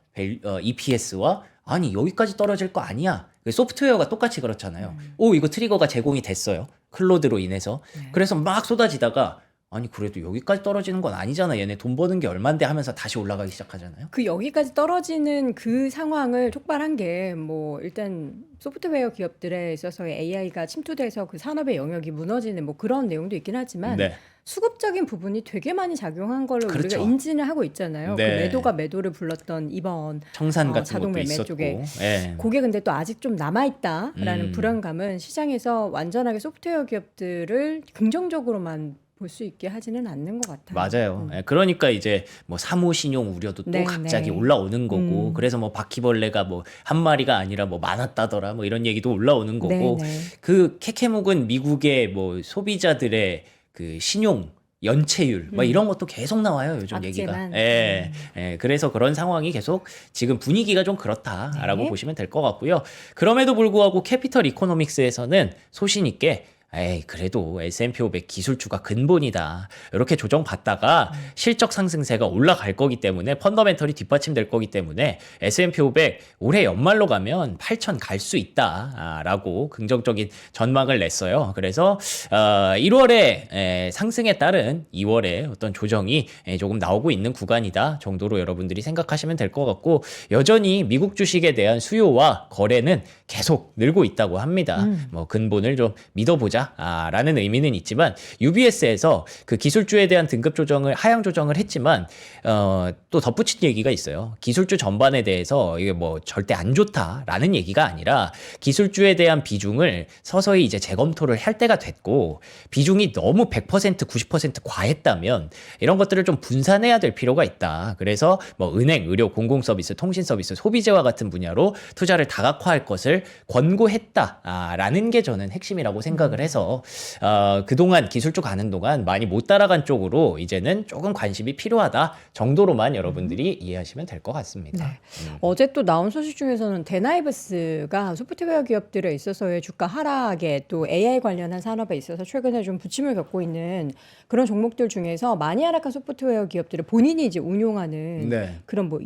Speaker 2: EPS와 아니 여기까지 떨어질 거 아니야. 소프트웨어가 똑같이 그렇잖아요. 오 이거 트리거가 제공이 됐어요. 클로드로 인해서. 그래서 막 쏟아지다가 아니 그래도 여기까지 떨어지는 건 아니잖아. 얘네 돈 버는 게 얼만데 하면서 다시 올라가기 시작하잖아요.
Speaker 1: 그 여기까지 떨어지는 그 상황을 촉발한 게 뭐 일단 소프트웨어 기업들에 있어서의 AI가 침투돼서 그 산업의 영역이 무너지는 뭐 그런 내용도 있긴 하지만
Speaker 2: 네.
Speaker 1: 수급적인 부분이 되게 많이 작용한 걸로
Speaker 2: 그렇죠.
Speaker 1: 우리가 인지는 하고 있잖아요.
Speaker 2: 네.
Speaker 1: 그 매도가 매도를 불렀던 이번
Speaker 2: 청산 같은
Speaker 1: 자동
Speaker 2: 것도
Speaker 1: 매매
Speaker 2: 있었고.
Speaker 1: 쪽에.
Speaker 2: 예.
Speaker 1: 그게 근데 또 아직 좀 남아있다라는
Speaker 2: 음.
Speaker 1: 불안감은 시장에서 완전하게 소프트웨어 기업들을 긍정적으로만 볼 수 있게 하지는 않는 것 같아요.
Speaker 2: 맞아요. 예, 그러니까 이제 뭐 사모 신용 우려도 또
Speaker 1: 네,
Speaker 2: 갑자기
Speaker 1: 네.
Speaker 2: 올라오는 거고, 그래서 뭐 바퀴벌레가 뭐 한 마리가 아니라 뭐 많았다더라, 뭐 이런 얘기도 올라오는 거고,
Speaker 1: 네, 네.
Speaker 2: 그 케케묵은 미국의 뭐 소비자들의 그 신용 연체율 뭐 이런 것도 계속 나와요 요즘 얘기가.
Speaker 1: 악재만.
Speaker 2: 예, 예, 그래서 그런 상황이 계속 지금 분위기가 좀 그렇다라고
Speaker 1: 네.
Speaker 2: 보시면 될 것 같고요. 그럼에도 불구하고 캐피털 이코노믹스에서는 소신 있게 에이 그래도 S&P 500 기술주가 근본이다. 이렇게 조정받다가 실적 상승세가 올라갈 거기 때문에 펀더멘털이 뒷받침될 거기 때문에 S&P 500 올해 연말로 가면 8,000 갈 수 있다라고 긍정적인 전망을 냈어요. 그래서 1월에 상승에 따른 2월에 어떤 조정이 조금 나오고 있는 구간이다 정도로 여러분들이 생각하시면 될 것 같고 여전히 미국 주식에 대한 수요와 거래는 계속 늘고 있다고 합니다. 뭐 근본을 좀 믿어보자. 라는 의미는 있지만 UBS에서 그 기술주에 대한 등급 조정을 하향 조정을 했지만 또 덧붙인 얘기가 있어요. 기술주 전반에 대해서 이게 뭐 절대 안 좋다라는 얘기가 아니라 기술주에 대한 비중을 서서히 이제 재검토를 할 때가 됐고 비중이 너무 100% 90% 과했다면 이런 것들을 좀 분산해야 될 필요가 있다. 그래서 뭐 은행, 의료, 공공 서비스, 통신 서비스, 소비재와 같은 분야로 투자를 다각화할 것을 권고했다라는 게 저는 핵심이라고 생각을 해요. 해서 그동안 기술 쪽 가는 동안 많이 못 따라간 쪽으로 이제는 조금 관심이 필요하다 정도로만 여러분들이 이해하시면 될 것 같습니다.
Speaker 1: 네. 어제 또 나온 소식 중에서는 데나이브스가 소프트웨어 기업들에 있어서의 주가 하락에 또 AI 관련한 산업에 있어서 최근에 좀 부침을 겪고 있는 그런 종목들 중에서 많이 하락한 소프트웨어 기업들을 본인이 이제 운용하는
Speaker 2: 네.
Speaker 1: 그런 뭐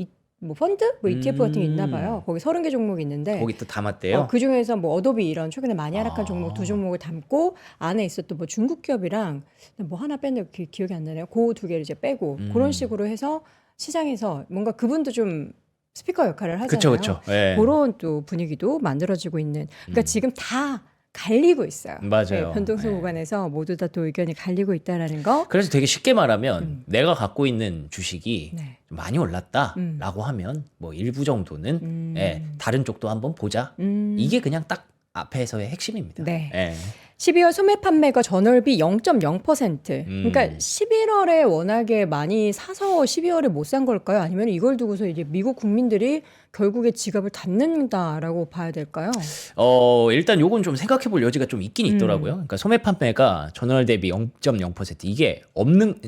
Speaker 1: 펀드? 뭐 ETF 같은 게 있나 봐요. 거기 30개 종목이 있는데
Speaker 2: 거기 또 담았대요.
Speaker 1: 그 중에서 뭐 어도비 이런 최근에 많이 하락한 종목 두
Speaker 2: 아.
Speaker 1: 종목을 담고 안에 있었던 뭐 중국 기업이랑 뭐 하나 뺐는데 기억이 안 나네요. 그 두 개를 이제 빼고 그런 식으로 해서 시장에서 뭔가 그분도 좀 스피커 역할을 하잖아요.
Speaker 2: 그쵸. 예.
Speaker 1: 그런 또 분위기도 만들어지고 있는. 그러니까 지금 다 갈리고 있어요.
Speaker 2: 맞아요.
Speaker 1: 변동성
Speaker 2: 예.
Speaker 1: 구간에서 모두 다 또 의견이 갈리고 있다라는 거.
Speaker 2: 그래서 되게 쉽게 말하면 내가 갖고 있는 주식이
Speaker 1: 네.
Speaker 2: 좀 많이 올랐다라고 하면 뭐 일부 정도는 예, 다른 쪽도 한번 보자. 이게 그냥 딱 앞에서의 핵심입니다.
Speaker 1: 네.
Speaker 2: 예.
Speaker 1: 12월 소매 판매가 전월비 0.0%. 그러니까 11월에 워낙에 많이 사서 12월에 못 산 걸까요? 아니면 이걸 두고서 이제 미국 국민들이 결국에 지갑을 닫는다라고 봐야 될까요?
Speaker 2: 일단 요건 좀 생각해 볼 여지가 좀 있긴 있더라고요. 그러니까 소매 판매가 전월 대비 0.0% 이게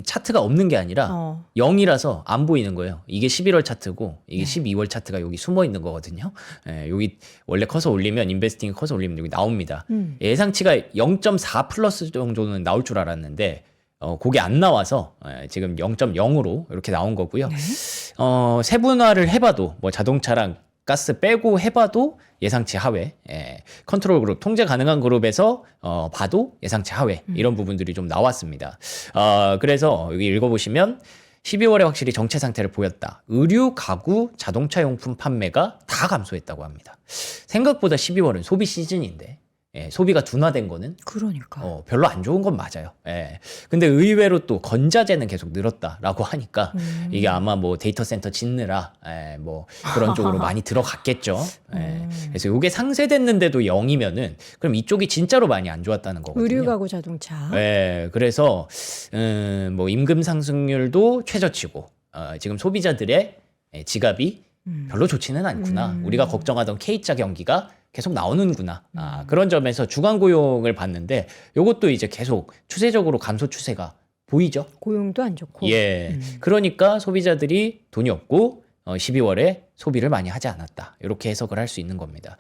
Speaker 2: 차트가 없는 게 아니라 0이라서 안 보이는 거예요. 이게 11월 차트고 이게 12월 차트가 여기 숨어 있는 거거든요. 예, 여기 원래 커서 올리면 인베스팅이 커서 올리면 여기 나옵니다. 예상치가 0.4 플러스 정도는 나올 줄 알았는데 그게 안 나와서 지금 0.0으로 이렇게 나온 거고요.
Speaker 1: 네.
Speaker 2: 세분화를 해봐도 뭐 자동차랑 가스 빼고 해봐도 예상치 하회. 컨트롤 그룹, 통제 가능한 그룹에서 봐도 예상치 하회. 이런 부분들이 좀 나왔습니다. 그래서 여기 읽어보시면 12월에 확실히 정체 상태를 보였다. 의류, 가구, 자동차 용품 판매가 다 감소했다고 합니다. 생각보다 12월은 소비 시즌인데 소비가 둔화된 거는
Speaker 1: 그러니까.
Speaker 2: 별로 안 좋은 건 맞아요. 근데 의외로 또 건자재는 계속 늘었다라고 하니까 이게 아마 뭐 데이터 센터 짓느라 뭐 그런 쪽으로 많이 들어갔겠죠. 그래서 이게 상쇄됐는데도 0이면은 그럼 이쪽이 진짜로 많이 안 좋았다는 거거든요.
Speaker 1: 의류, 가구, 자동차.
Speaker 2: 그래서 뭐 임금 상승률도 최저치고 지금 소비자들의 지갑이 별로 좋지는 않구나. 우리가 걱정하던 K자 경기가 계속 나오는구나. 그런 점에서 주간 고용을 봤는데 이것도 이제 계속 추세적으로 감소 추세가 보이죠.
Speaker 1: 고용도 안 좋고.
Speaker 2: 그러니까 소비자들이 돈이 없고 12월에 소비를 많이 하지 않았다. 이렇게 해석을 할 수 있는 겁니다.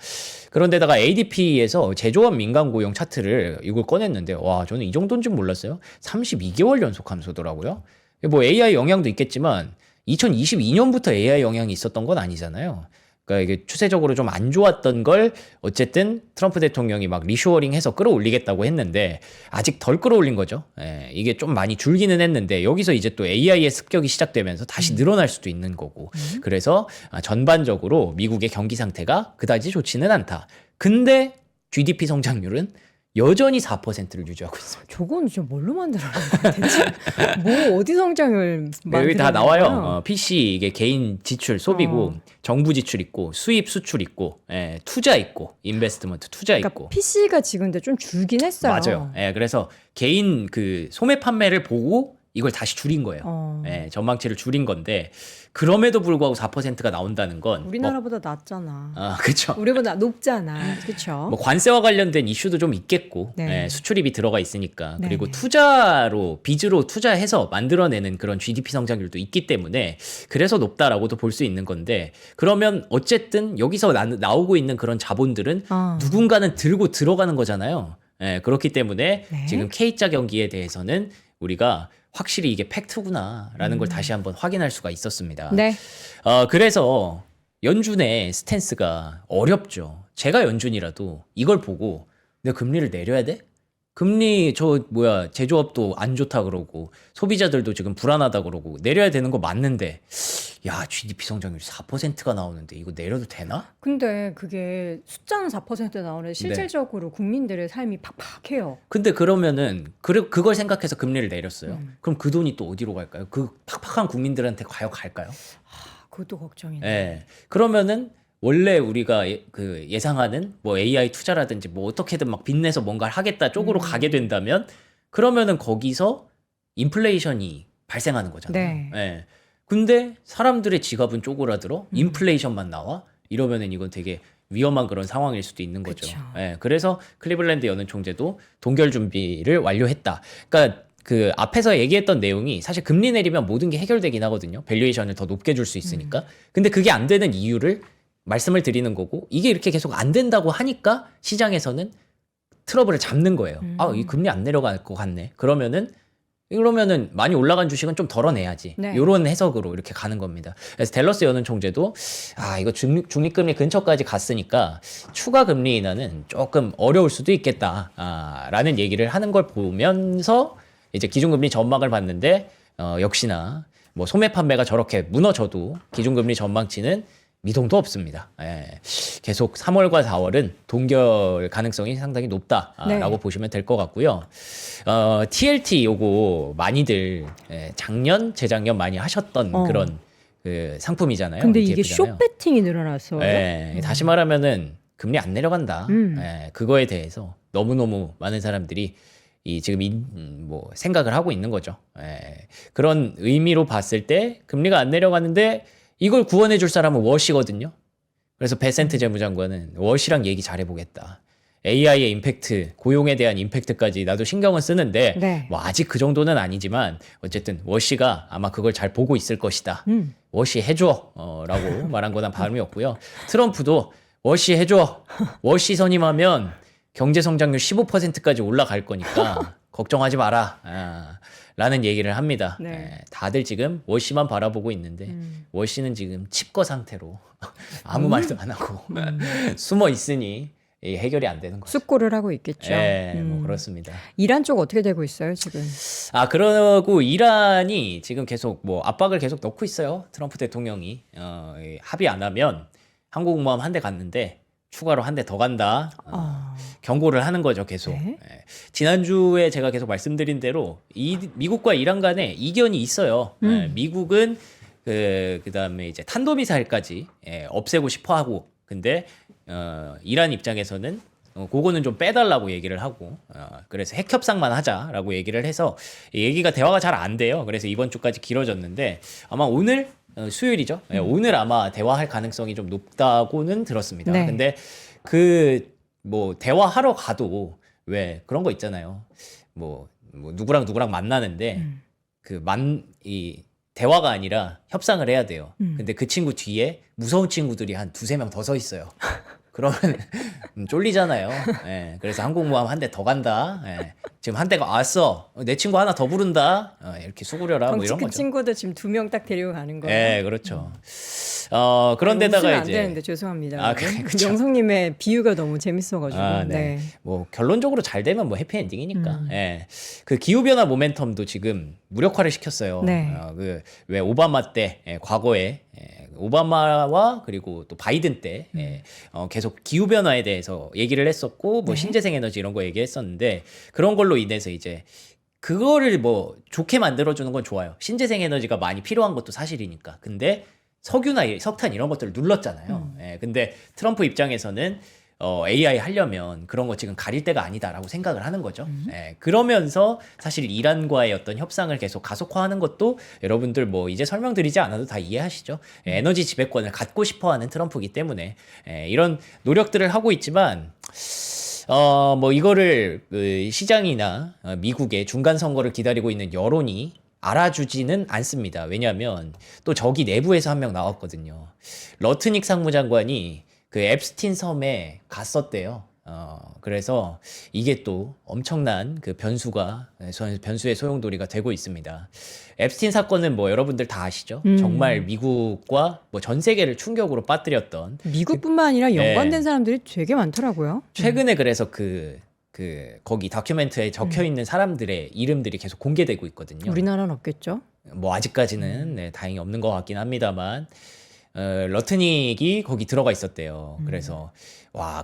Speaker 2: 그런데다가 ADP에서 제조업 민간 고용 차트를 이걸 꺼냈는데 와 저는 이 정도인 줄 몰랐어요. 32개월 연속 감소더라고요. 뭐 AI 영향도 있겠지만 2022년부터 AI 영향이 있었던 건 아니잖아요. 그러니까 이게 추세적으로 좀 안 좋았던 걸 어쨌든 트럼프 대통령이 막 리쇼어링 해서 끌어올리겠다고 했는데 아직 덜 끌어올린 거죠. 이게 좀 많이 줄기는 했는데 여기서 이제 또 AI의 습격이 시작되면서 다시 늘어날 수도 있는 거고. 그래서 전반적으로 미국의 경기 상태가 그다지 좋지는 않다. 근데 GDP 성장률은 여전히 4%를 유지하고 있습니다.
Speaker 1: 저건 진짜 뭘로 만들어낸 거야 대체? 뭐 어디 성장을
Speaker 2: 여기 다
Speaker 1: 만들어낸
Speaker 2: 나와요.
Speaker 1: 거야?
Speaker 2: PC 이게 개인 지출 소비고 정부 지출 있고 수입 수출 있고 투자 있고 인베스트먼트 투자
Speaker 1: 그러니까
Speaker 2: 있고.
Speaker 1: PC가 지금 근데 좀 줄긴 했어요.
Speaker 2: 맞아요. 그래서 개인 그 소매 판매를 보고 이걸 다시 줄인 거예요. 전망치를 줄인 건데 그럼에도 불구하고 4%가 나온다는 건
Speaker 1: 우리나라보다 낮잖아.
Speaker 2: 그렇죠.
Speaker 1: 우리보다 높잖아. 그렇죠?
Speaker 2: 뭐 관세와 관련된 이슈도 좀 있겠고
Speaker 1: 네.
Speaker 2: 수출입이 들어가 있으니까
Speaker 1: 네,
Speaker 2: 그리고
Speaker 1: 네.
Speaker 2: 빚으로 투자해서 만들어내는 그런 GDP 성장률도 있기 때문에 그래서 높다라고도 볼 수 있는 건데 그러면 어쨌든 여기서 나오고 있는 그런 자본들은 누군가는 들고 들어가는 거잖아요. 그렇기 때문에
Speaker 1: 네.
Speaker 2: 지금 K자 경기에 대해서는 우리가 확실히 이게 팩트구나라는 걸 다시 한번 확인할 수가 있었습니다.
Speaker 1: 네.
Speaker 2: 그래서 연준의 스탠스가 어렵죠. 제가 연준이라도 이걸 보고 내가 금리를 내려야 돼? 금리 제조업도 안 좋다 그러고 소비자들도 지금 불안하다 그러고 내려야 되는 거 맞는데 야 GDP 성장률이 4%가 나오는데 이거 내려도 되나?
Speaker 1: 근데 그게 숫자는 4% 나오는데 실질적으로 국민들의 삶이 팍팍해요.
Speaker 2: 근데 그러면은 그걸 생각해서 금리를 내렸어요. 그럼 그 돈이 또 어디로 갈까요? 그 팍팍한 국민들한테 과연 갈까요?
Speaker 1: 그것도 걱정이네.
Speaker 2: 그러면은 원래 우리가 예상하는 뭐 AI 투자라든지 뭐 어떻게든 막 빚내서 뭔가를 하겠다 쪽으로 가게 된다면 그러면은 거기서 인플레이션이 발생하는 거잖아요. 근데 사람들의 지갑은 쪼그라들어 인플레이션만 나와 이러면은 이건 되게 위험한 그런 상황일 수도 있는 거죠.
Speaker 1: 그쵸.
Speaker 2: 예, 그래서 클리블랜드 연은 총재도 동결 준비를 완료했다. 그러니까 그 앞에서 얘기했던 내용이 사실 금리 내리면 모든 게 해결되긴 하거든요. 밸류에이션을 더 높게 줄 수 있으니까. 근데 그게 안 되는 이유를 말씀을 드리는 거고, 이게 이렇게 계속 안 된다고 하니까 시장에서는 트러블을 잡는 거예요. 아, 이 금리 안 내려갈 것 같네. 그러면은 많이 올라간 주식은 좀 덜어내야지.
Speaker 1: 네.
Speaker 2: 이런 해석으로 이렇게 가는 겁니다. 그래서 댈러스 연은 총재도 이거 중립금리 근처까지 갔으니까 추가 금리 인하는 조금 어려울 수도 있겠다. 라는 얘기를 하는 걸 보면서 이제 기준금리 전망을 봤는데 역시나 뭐 소매 판매가 저렇게 무너져도 기준금리 전망치는 미동도 없습니다. 예. 계속 3월과 4월은 동결 가능성이 상당히 높다라고
Speaker 1: 네.
Speaker 2: 보시면 될 것 같고요. TLT 요거 많이들 작년, 재작년 많이 하셨던 그런 그 상품이잖아요.
Speaker 1: 근데 이게
Speaker 2: ETF잖아요.
Speaker 1: 숏배팅이 늘어났어요.
Speaker 2: 다시 말하면은 금리 안 내려간다.
Speaker 1: 음.
Speaker 2: 그거에 대해서 너무너무 많은 사람들이 지금 뭐 생각을 하고 있는 거죠. 그런 의미로 봤을 때 금리가 안 내려가는데 이걸 구원해 줄 사람은 워시거든요. 그래서 베센트 재무장관은 워시랑 얘기 잘해보겠다. AI의 임팩트, 고용에 대한 임팩트까지 나도 신경은 쓰는데
Speaker 1: 네.
Speaker 2: 뭐 아직 그 정도는 아니지만 어쨌든 워시가 아마 그걸 잘 보고 있을 것이다. 워시 해줘 라고 말한 거랑 다름이 없고요. 트럼프도 워시 해줘. 워시 선임하면 경제성장률 15%까지 올라갈 거니까 걱정하지 마라. 라는 얘기를 합니다.
Speaker 1: 네.
Speaker 2: 다들 지금 워시만 바라보고 있는데 워시는 지금 칩거 상태로 아무 말도 안 하고 숨어 있으니 해결이 안 되는 거죠.
Speaker 1: 쑥고를 하고 있겠죠.
Speaker 2: 뭐 그렇습니다.
Speaker 1: 이란 쪽 어떻게 되고 있어요 지금?
Speaker 2: 그러고 이란이 지금 계속 뭐 압박을 계속 넣고 있어요. 트럼프 대통령이 합의 안 하면 항공모함 한 대 갔는데 추가로 한 대 더 간다. 경고를 하는 거죠, 계속.
Speaker 1: 네.
Speaker 2: 지난주에 제가 계속 말씀드린 대로 미국과 이란 간에 이견이 있어요. 미국은 그다음에 이제 탄도미사일까지 없애고 싶어 하고, 근데 이란 입장에서는 그거는 좀 빼달라고 얘기를 하고, 그래서 핵 협상만 하자라고 얘기를 해서 얘기가 대화가 잘 안 돼요. 그래서 이번 주까지 길어졌는데 아마 오늘 수요일이죠. 오늘 아마 대화할 가능성이 좀 높다고는 들었습니다.
Speaker 1: 네.
Speaker 2: 근데 뭐 대화하러 가도 왜 그런 거 있잖아요. 뭐 누구랑 만나는데 이 대화가 아니라 협상을 해야 돼요. 근데 그 친구 뒤에 무서운 친구들이 한 두세 명 더 서 있어요. 그러면 쫄리잖아요. 그래서 항공모함 한 대 더 간다. 지금 한 대가 왔어. 내 친구 하나 더 부른다. 이렇게 수구려라 뭐 이런
Speaker 1: 그
Speaker 2: 거죠.
Speaker 1: 친구도 지금 2명 딱 데리고 가는 거예요.
Speaker 2: 그렇죠. 그런데다가
Speaker 1: 웃으면 안
Speaker 2: 이제
Speaker 1: 되는데 죄송합니다.
Speaker 2: 그쵸.
Speaker 1: 영성님의 비유가 너무 재밌어가지고.
Speaker 2: 네. 뭐 결론적으로 잘 되면 뭐 해피엔딩이니까. 그 기후 변화 모멘텀도 지금 무력화를 시켰어요.
Speaker 1: 네.
Speaker 2: 왜 오바마 때 과거에 오바마와 그리고 또 바이든 때 계속 기후 변화에 대해서 얘기를 했었고 뭐 신재생 에너지 이런 거 얘기했었는데 그런 걸로 인해서 이제 그거를 뭐 좋게 만들어주는 건 좋아요. 신재생 에너지가 많이 필요한 것도 사실이니까. 근데 석유나 석탄 이런 것들을 눌렀잖아요. 근데 트럼프 입장에서는 AI 하려면 그런 거 지금 가릴 때가 아니다라고 생각을 하는 거죠. 그러면서 사실 이란과의 어떤 협상을 계속 가속화하는 것도 여러분들 뭐 이제 설명드리지 않아도 다 이해하시죠. 에너지 지배권을 갖고 싶어하는 트럼프이기 때문에 이런 노력들을 하고 있지만 뭐 이거를 시장이나 미국의 중간 선거를 기다리고 있는 여론이 알아주지는 않습니다. 왜냐하면 또 저기 내부에서 한 명 나왔거든요. 러트닉 상무장관이 그 앱스틴 섬에 갔었대요. 그래서 이게 또 엄청난 그 변수의 소용돌이가 되고 있습니다. 앱스틴 사건은 뭐 여러분들 다 아시죠? 정말 미국과 뭐 전 세계를 충격으로 빠뜨렸던
Speaker 1: 미국뿐만 아니라 연관된 사람들이 되게 많더라고요.
Speaker 2: 최근에 그래서 거기 다큐멘터리에 적혀 있는 사람들의 이름들이 계속 공개되고 있거든요.
Speaker 1: 우리나라는 없겠죠?
Speaker 2: 뭐 아직까지는 다행히 없는 것 같긴 합니다만 러트닉이 거기 들어가 있었대요. 그래서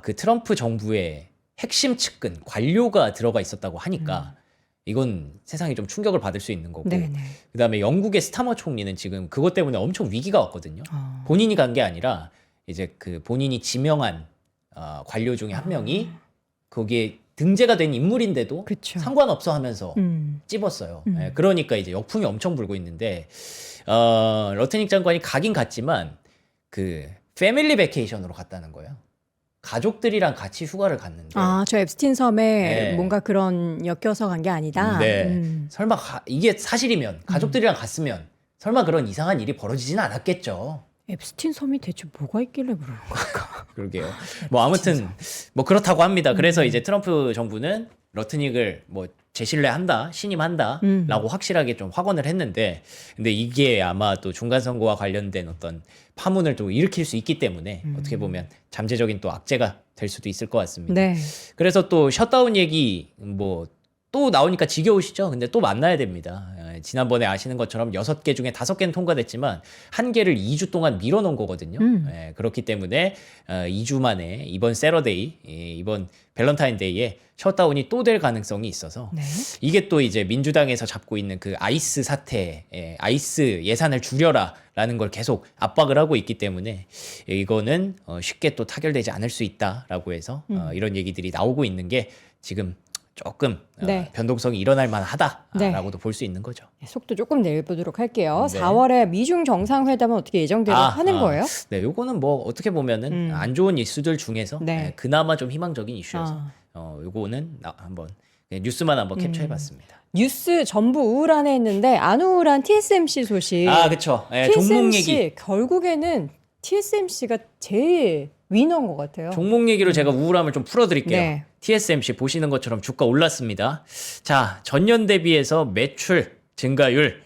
Speaker 2: 그 트럼프 정부의 핵심 측근 관료가 들어가 있었다고 하니까 이건 세상이 좀 충격을 받을 수 있는 거고.
Speaker 1: 네네.
Speaker 2: 그다음에 영국의 스타머 총리는 지금 그것 때문에 엄청 위기가 왔거든요. 본인이 간 게 아니라 이제 그 본인이 지명한 관료 중에 한 명이 거기에 등재가 된 인물인데도
Speaker 1: 그쵸.
Speaker 2: 상관없어 하면서 찝었어요. 그러니까 이제 역풍이 엄청 불고 있는데 러트닉 장관이 가긴 갔지만 그 패밀리 베케이션으로 갔다는 거예요. 가족들이랑 같이 휴가를 갔는데
Speaker 1: 아, 저 앱스틴 섬에
Speaker 2: 네.
Speaker 1: 뭔가 그런 엮여서 간 게 아니다.
Speaker 2: 네. 설마 이게 사실이면 가족들이랑 갔으면 설마 그런 이상한 일이 벌어지진 않았겠죠.
Speaker 1: 앱스틴 섬이 대체 뭐가 있길래 그러는 걸까?
Speaker 2: 그러게요. 뭐 아무튼 뭐 그렇다고 합니다. 그래서 이제 트럼프 정부는 러트닉을 뭐 재신뢰한다, 신임한다라고 확실하게 좀 확언을 했는데, 근데 이게 아마 또 중간 선거와 관련된 어떤 파문을 또 일으킬 수 있기 때문에 어떻게 보면 잠재적인 또 악재가 될 수도 있을 것 같습니다.
Speaker 1: 네.
Speaker 2: 그래서 또 셧다운 얘기 뭐 또 나오니까 지겨우시죠? 근데 또 만나야 됩니다. 지난번에 아시는 것처럼 6개 중에 5개는 통과됐지만 1개를 2주 동안 밀어놓은 거거든요. 그렇기 때문에 2주 만에 이번 세러데이, 이번 밸런타인데이에 셧다운이 또 될 가능성이 있어서
Speaker 1: 네.
Speaker 2: 이게 또 이제 민주당에서 잡고 있는 그 아이스 사태, 아이스 예산을 줄여라라는 걸 계속 압박을 하고 있기 때문에 이거는 쉽게 또 타결되지 않을 수 있다라고 해서 이런 얘기들이 나오고 있는 게 지금 조금
Speaker 1: 네.
Speaker 2: 변동성이 일어날 만하다라고도 볼 수 있는 거죠.
Speaker 1: 속도 조금 내보도록 할게요.
Speaker 2: 네.
Speaker 1: 4월에 미중 정상회담은 어떻게 예정대로 하는 거예요?
Speaker 2: 네, 요거는 뭐 어떻게 보면은 안 좋은 이슈들 중에서
Speaker 1: 네.
Speaker 2: 그나마 좀 희망적인 이슈여서 요거는 한번 뉴스만 한번 캡처해봤습니다.
Speaker 1: 뉴스 전부 우울하네 했는데 안 우울한 TSMC 소식.
Speaker 2: 아, 그렇죠. 종목
Speaker 1: TSMC
Speaker 2: 얘기.
Speaker 1: 결국에는 TSMC가 제일 위너인 것 같아요.
Speaker 2: 종목 얘기로 제가 우울함을 좀 풀어드릴게요.
Speaker 1: 네.
Speaker 2: TSMC 보시는 것처럼 주가 올랐습니다. 자, 전년 대비해서 매출 증가율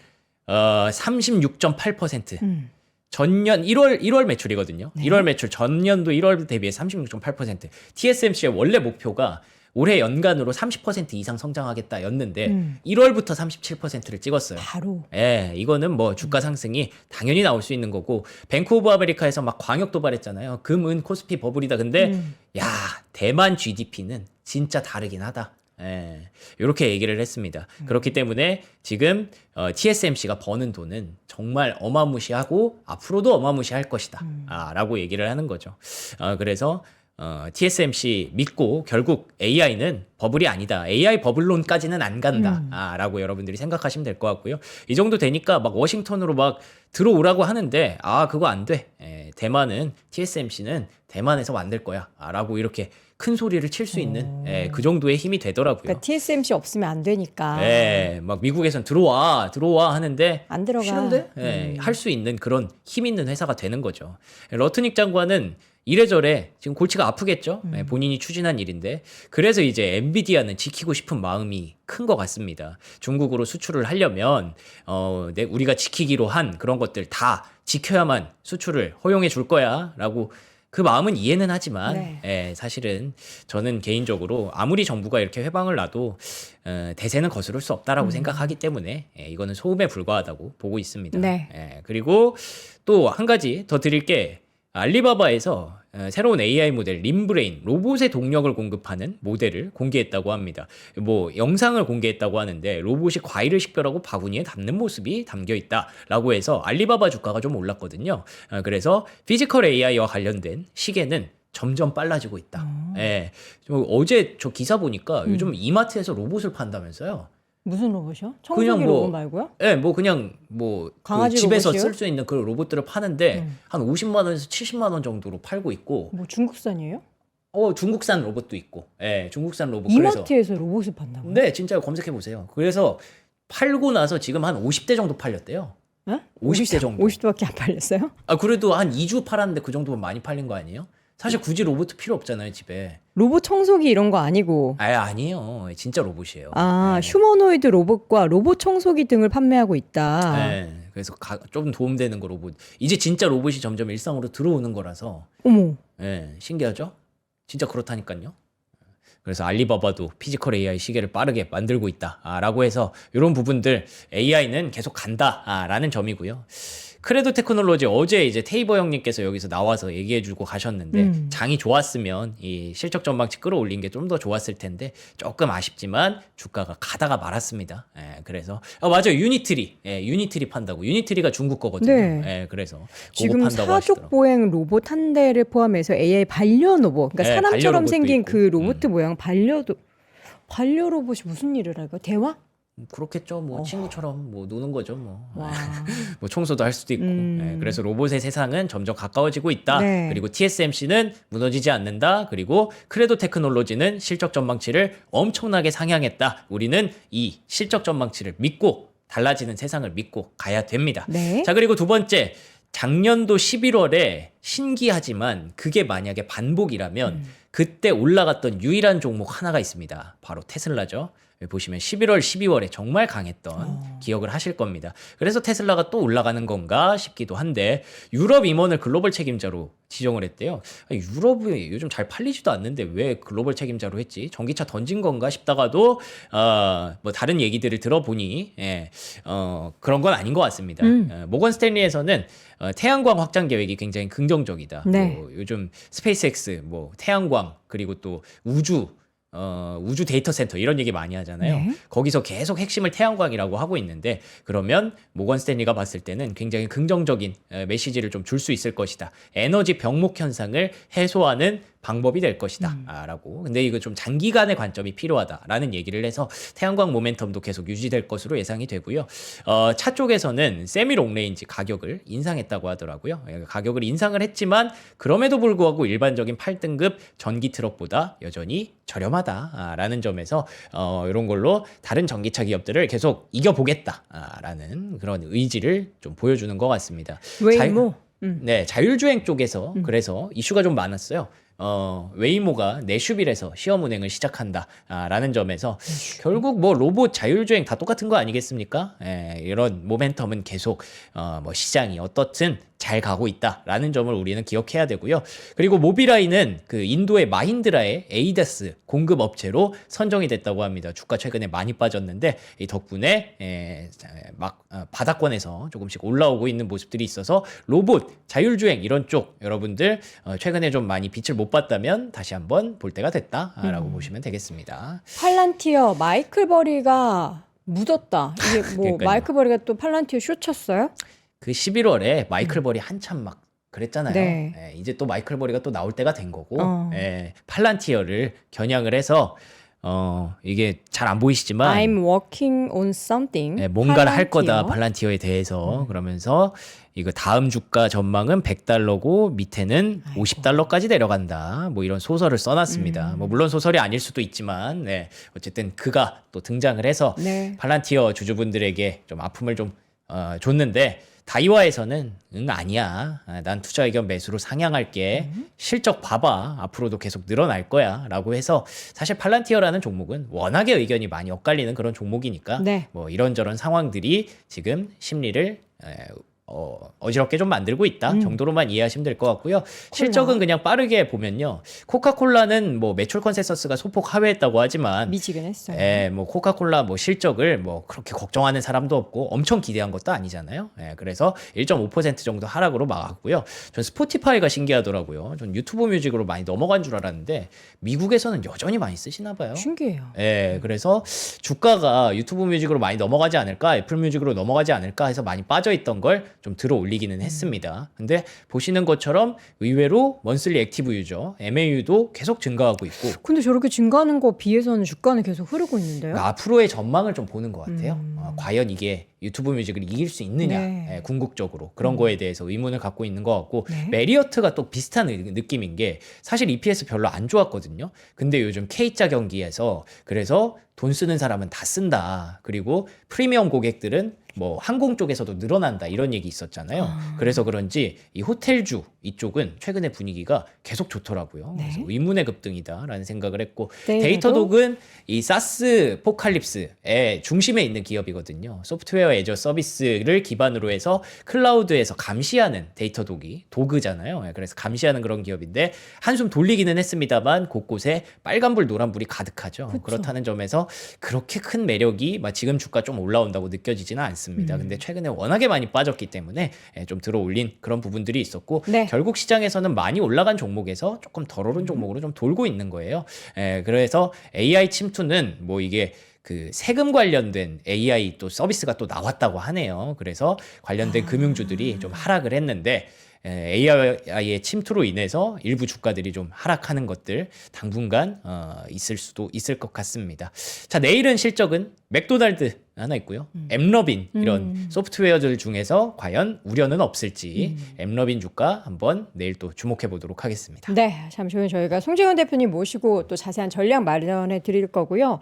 Speaker 2: 36.8%. 전년 1월 매출이거든요.
Speaker 1: 네.
Speaker 2: 1월 매출 전년도 1월 대비해 36.8%. TSMC의 원래 목표가 올해 연간으로 30% 이상 성장하겠다였는데 1월부터 37%를 찍었어요.
Speaker 1: 바로.
Speaker 2: 예, 이거는 뭐 주가 상승이 당연히 나올 수 있는 거고, 뱅크 오브 아메리카에서 막 광역 도발했잖아요. 금, 은, 코스피 버블이다. 근데 야, 대만 GDP는 진짜 다르긴 하다. 예, 이렇게 얘기를 했습니다. 그렇기 때문에 지금 TSMC가 버는 돈은 정말 어마무시하고 앞으로도 어마무시할 것이다. 라고 얘기를 하는 거죠. 그래서 TSMC 믿고 결국 AI는 버블이 아니다. AI 버블론까지는 안 간다. 라고 여러분들이 생각하시면 될 것 같고요. 이 정도 되니까 막 워싱턴으로 막 들어오라고 하는데 그거 안 돼. 대만은 TSMC는 대만에서 만들 거야. 라고 이렇게 큰 소리를 칠 수 있는 그 정도의 힘이 되더라고요.
Speaker 1: 그러니까 TSMC 없으면 안 되니까.
Speaker 2: 막 미국에선 들어와 하는데
Speaker 1: 안 들어가.
Speaker 2: 싫은데 할 수 있는 그런 힘 있는 회사가 되는 거죠. 러트닉 장관은 이래저래 지금 골치가 아프겠죠. 본인이 추진한 일인데, 그래서 이제 엔비디아는 지키고 싶은 마음이 큰 것 같습니다. 중국으로 수출을 하려면 우리가 지키기로 한 그런 것들 다 지켜야만 수출을 허용해 줄 거야라고 그 마음은 이해는 하지만 사실은 저는 개인적으로 아무리 정부가 이렇게 회방을 놔도 대세는 거스를 수 없다라고 생각하기 때문에 이거는 소음에 불과하다고 보고 있습니다.
Speaker 1: 네.
Speaker 2: 그리고 또 한 가지 더 드릴 게, 알리바바에서 새로운 AI 모델 림브레인, 로봇의 동력을 공급하는 모델을 공개했다고 합니다. 뭐 영상을 공개했다고 하는데 로봇이 과일을 식별하고 바구니에 담는 모습이 담겨 있다라고 해서 알리바바 주가가 좀 올랐거든요. 그래서 피지컬 AI와 관련된 시계는 점점 빨라지고 있다. 어제 저 기사 보니까 요즘 이마트에서 로봇을 판다면서요.
Speaker 1: 무슨 로봇이요? 청소기
Speaker 2: 그냥 뭐-
Speaker 1: 로봇 말고요?
Speaker 2: 뭐 그냥 뭐 그
Speaker 1: 강아지
Speaker 2: 집에서
Speaker 1: 로봇이요?
Speaker 2: 쓸 수 있는 그 로봇들을 파는데 한 50만 원에서 70만 원 정도로 팔고 있고,
Speaker 1: 뭐 중국산이에요?
Speaker 2: 중국산 로봇도 있고, 중국산 로봇. 그래서
Speaker 1: 이마트에서 로봇을 판다고요?
Speaker 2: 네, 진짜 검색해 보세요. 그래서 팔고 나서 지금 한 50대 정도 팔렸대요.
Speaker 1: 네?
Speaker 2: 50대 정도.
Speaker 1: 50대밖에 안 팔렸어요?
Speaker 2: 그래도 한 2주 팔았는데 그 정도면 많이 팔린 거 아니에요? 사실 굳이 로봇 필요 없잖아요, 집에.
Speaker 1: 로봇 청소기 이런 거 아니고.
Speaker 2: 아니에요. 진짜 로봇이에요.
Speaker 1: 휴머노이드 로봇과 로봇 청소기 등을 판매하고 있다.
Speaker 2: 그래서 좀 도움되는 거 로봇. 이제 진짜 로봇이 점점 일상으로 들어오는 거라서
Speaker 1: 어머.
Speaker 2: 신기하죠? 진짜 그렇다니까요. 그래서 알리바바도 피지컬 AI 시계를 빠르게 만들고 있다라고 해서 이런 부분들 AI는 계속 간다라는 점이고요. 크레도 테크놀로지 어제 이제 테이버 형님께서 여기서 나와서 얘기해주고 가셨는데 장이 좋았으면 이 실적 전망치 끌어올린 게 좀 더 좋았을 텐데 조금 아쉽지만 주가가 가다가 말았습니다. 그래서 맞아요, 유니트리 판다고. 유니트리가 중국 거거든요.
Speaker 1: 네.
Speaker 2: 그래서 그거
Speaker 1: 지금
Speaker 2: 판다고 하시더라고요.
Speaker 1: 사족 보행 로봇 한 대를 포함해서 AI 반려 로봇, 그러니까 사람처럼
Speaker 2: 반려 로봇도
Speaker 1: 생긴
Speaker 2: 있고.
Speaker 1: 그 로봇 모양 반려 로봇이 무슨 일을 할까요? 대화?
Speaker 2: 그렇겠죠. 뭐 친구처럼 뭐 노는 거죠. 뭐.
Speaker 1: 와.
Speaker 2: 뭐 청소도 할 수도 있고. 예, 그래서 로봇의 세상은 점점 가까워지고 있다.
Speaker 1: 네.
Speaker 2: 그리고 TSMC는 무너지지 않는다. 그리고 크레도 테크놀로지는 실적 전망치를 엄청나게 상향했다. 우리는 이 실적 전망치를 믿고 달라지는 세상을 믿고 가야 됩니다.
Speaker 1: 네.
Speaker 2: 자, 그리고 두 번째. 작년도 11월에 신기하지만 그게 만약에 반복이라면 그때 올라갔던 유일한 종목 하나가 있습니다. 바로 테슬라죠. 여기 보시면 11월, 12월에 정말 강했던 기억을 하실 겁니다. 그래서 테슬라가 또 올라가는 건가 싶기도 한데 유럽 임원을 글로벌 책임자로 지정을 했대요. 아니, 유럽이 요즘 잘 팔리지도 않는데 왜 글로벌 책임자로 했지? 전기차 던진 건가 싶다가도 뭐 다른 얘기들을 들어보니 그런 건 아닌 것 같습니다. 모건 스탠리에서는 태양광 확장 계획이 굉장히 긍정적이다.
Speaker 1: 네.
Speaker 2: 뭐 요즘 스페이스X, 뭐 태양광 그리고 또 우주 데이터 센터 이런 얘기 많이 하잖아요.
Speaker 1: 네.
Speaker 2: 거기서 계속 핵심을 태양광이라고 하고 있는데 그러면 모건 스탠리가 봤을 때는 굉장히 긍정적인 메시지를 좀 줄 수 있을 것이다. 에너지 병목 현상을 해소하는 방법이 될 것이다. 라고. 근데 이거 좀 장기간의 관점이 필요하다라는 얘기를 해서 태양광 모멘텀도 계속 유지될 것으로 예상이 되고요. 차 쪽에서는 세미 롱레인지 가격을 인상했다고 하더라고요. 가격을 인상을 했지만 그럼에도 불구하고 일반적인 8등급 전기 트럭보다 여전히 저렴하다라는 점에서 이런 걸로 다른 전기차 기업들을 계속 이겨보겠다라는 그런 의지를 좀 보여주는 것 같습니다.
Speaker 1: 웨이모.
Speaker 2: 네, 자율주행 쪽에서 그래서 이슈가 좀 많았어요. 웨이모가 내슈빌에서 시험 운행을 시작한다라는 점에서 결국 뭐 로봇 자율주행 다 똑같은 거 아니겠습니까? 이런 모멘텀은 계속 뭐 시장이 어떻든 잘 가고 있다라는 점을 우리는 기억해야 되고요. 그리고 모비라이는 그 인도의 마힌드라의 에이다스 공급 업체로 선정이 됐다고 합니다. 주가 최근에 많이 빠졌는데 이 덕분에 막 바닥권에서 조금씩 올라오고 있는 모습들이 있어서 로봇, 자율주행 이런 쪽 여러분들 최근에 좀 많이 빛을 못 봤다면 다시 한번 볼 때가 됐다라고 보시면 되겠습니다.
Speaker 1: 팔란티어 마이클 버리가 묻었다. 이게 뭐
Speaker 2: 그러니까요.
Speaker 1: 마이클 버리가 또 팔란티어 쇼 쳤어요?
Speaker 2: 그 11월에 마이클 버리 한참 막 그랬잖아요.
Speaker 1: 네.
Speaker 2: 이제 또 마이클 버리가 또 나올 때가 된 거고 팔란티어를 겨냥을 해서 이게 잘 안 보이시지만
Speaker 1: I'm working on something.
Speaker 2: 뭔가를 할 거다
Speaker 1: 팔란티어.
Speaker 2: 팔란티어에 대해서 그러면서 이거 다음 주가 전망은 $100고 밑에는 $50까지 내려간다. 뭐 이런 소설을 써놨습니다. 뭐 물론 소설이 아닐 수도 있지만 어쨌든 그가 또 등장을 해서
Speaker 1: 네.
Speaker 2: 팔란티어 주주분들에게 좀 아픔을 좀 줬는데 다이와에서는 아니야. 난 투자 의견 매수로 상향할게. 실적 봐봐. 앞으로도 계속 늘어날 거야. 라고 해서 사실 팔란티어라는 종목은 워낙에 의견이 많이 엇갈리는 그런 종목이니까
Speaker 1: 네.
Speaker 2: 뭐 이런저런 상황들이 지금 심리를 어지럽게 좀 만들고 있다 정도로만 이해하시면 될 것 같고요. 실적은 그냥 빠르게 보면요. 코카콜라는 뭐 매출 컨센서스가 소폭 하회했다고 하지만
Speaker 1: 미지근했어요.
Speaker 2: 뭐 코카콜라 뭐 실적을 뭐 그렇게 걱정하는 사람도 없고 엄청 기대한 것도 아니잖아요. 그래서 1.5% 정도 하락으로 막았고요. 전 스포티파이가 신기하더라고요. 전 유튜브 뮤직으로 많이 넘어간 줄 알았는데 미국에서는 여전히 많이 쓰시나 봐요.
Speaker 1: 신기해요.
Speaker 2: 그래서 주가가 유튜브 뮤직으로 많이 넘어가지 않을까, 애플 뮤직으로 넘어가지 않을까 해서 많이 빠져있던 걸 좀 들어 올리기는 했습니다. 근데 보시는 것처럼 의외로 먼슬리 액티브 유저, MAU도 계속 증가하고 있고
Speaker 1: 근데 저렇게 증가하는 거 비해서는 주가는 계속 흐르고 있는데요?
Speaker 2: 그러니까 앞으로의 전망을 좀 보는 것 같아요. 과연 이게 유튜브 뮤직을 이길 수 있느냐,
Speaker 1: 네.
Speaker 2: 궁극적으로 그런 거에 대해서 의문을 갖고 있는 것 같고
Speaker 1: 네.
Speaker 2: 메리어트가 또 비슷한 느낌인 게 사실 EPS 별로 안 좋았거든요. 근데 요즘 K자 경기에서 그래서 돈 쓰는 사람은 다 쓴다. 그리고 프리미엄 고객들은 뭐 항공 쪽에서도 늘어난다 이런 얘기 있었잖아요. 그래서 그런지 이 호텔주 이쪽은 최근에 분위기가 계속 좋더라고요.
Speaker 1: 네.
Speaker 2: 그래서 의문의 급등이다라는 생각을 했고
Speaker 1: 네이버도?
Speaker 2: 데이터독은 이 사스 포칼립스의 중심에 있는 기업이거든요. 소프트웨어 애저 서비스를 기반으로 해서 클라우드에서 감시하는 데이터독이 도그잖아요. 그래서 감시하는 그런 기업인데 한숨 돌리기는 했습니다만 곳곳에 빨간불 노란불이 가득하죠.
Speaker 1: 그쵸.
Speaker 2: 그렇다는 점에서 그렇게 큰 매력이 막 지금 주가 좀 올라온다고 느껴지지는 않습니다. 근데 최근에 워낙에 많이 빠졌기 때문에 좀 들어 올린 그런 부분들이 있었고
Speaker 1: 네.
Speaker 2: 결국 시장에서는 많이 올라간 종목에서 조금 덜 오른 종목으로 좀 돌고 있는 거예요. 그래서 AI 침투는 뭐 이게 그 세금 관련된 AI 또 서비스가 또 나왔다고 하네요. 그래서 관련된 금융주들이 좀 하락을 했는데 AI의 침투로 인해서 일부 주가들이 좀 하락하는 것들 당분간 있을 수도 있을 것 같습니다. 자, 내일은 실적은 맥도날드 하나 있고요. 엠러빈 이런 소프트웨어들 중에서 과연 우려는 없을지 엠러빈 주가 한번 내일 또 주목해 보도록 하겠습니다.
Speaker 1: 네, 잠시 후에 저희가 송재현 대표님 모시고 또 자세한 전략 마련해 드릴 거고요.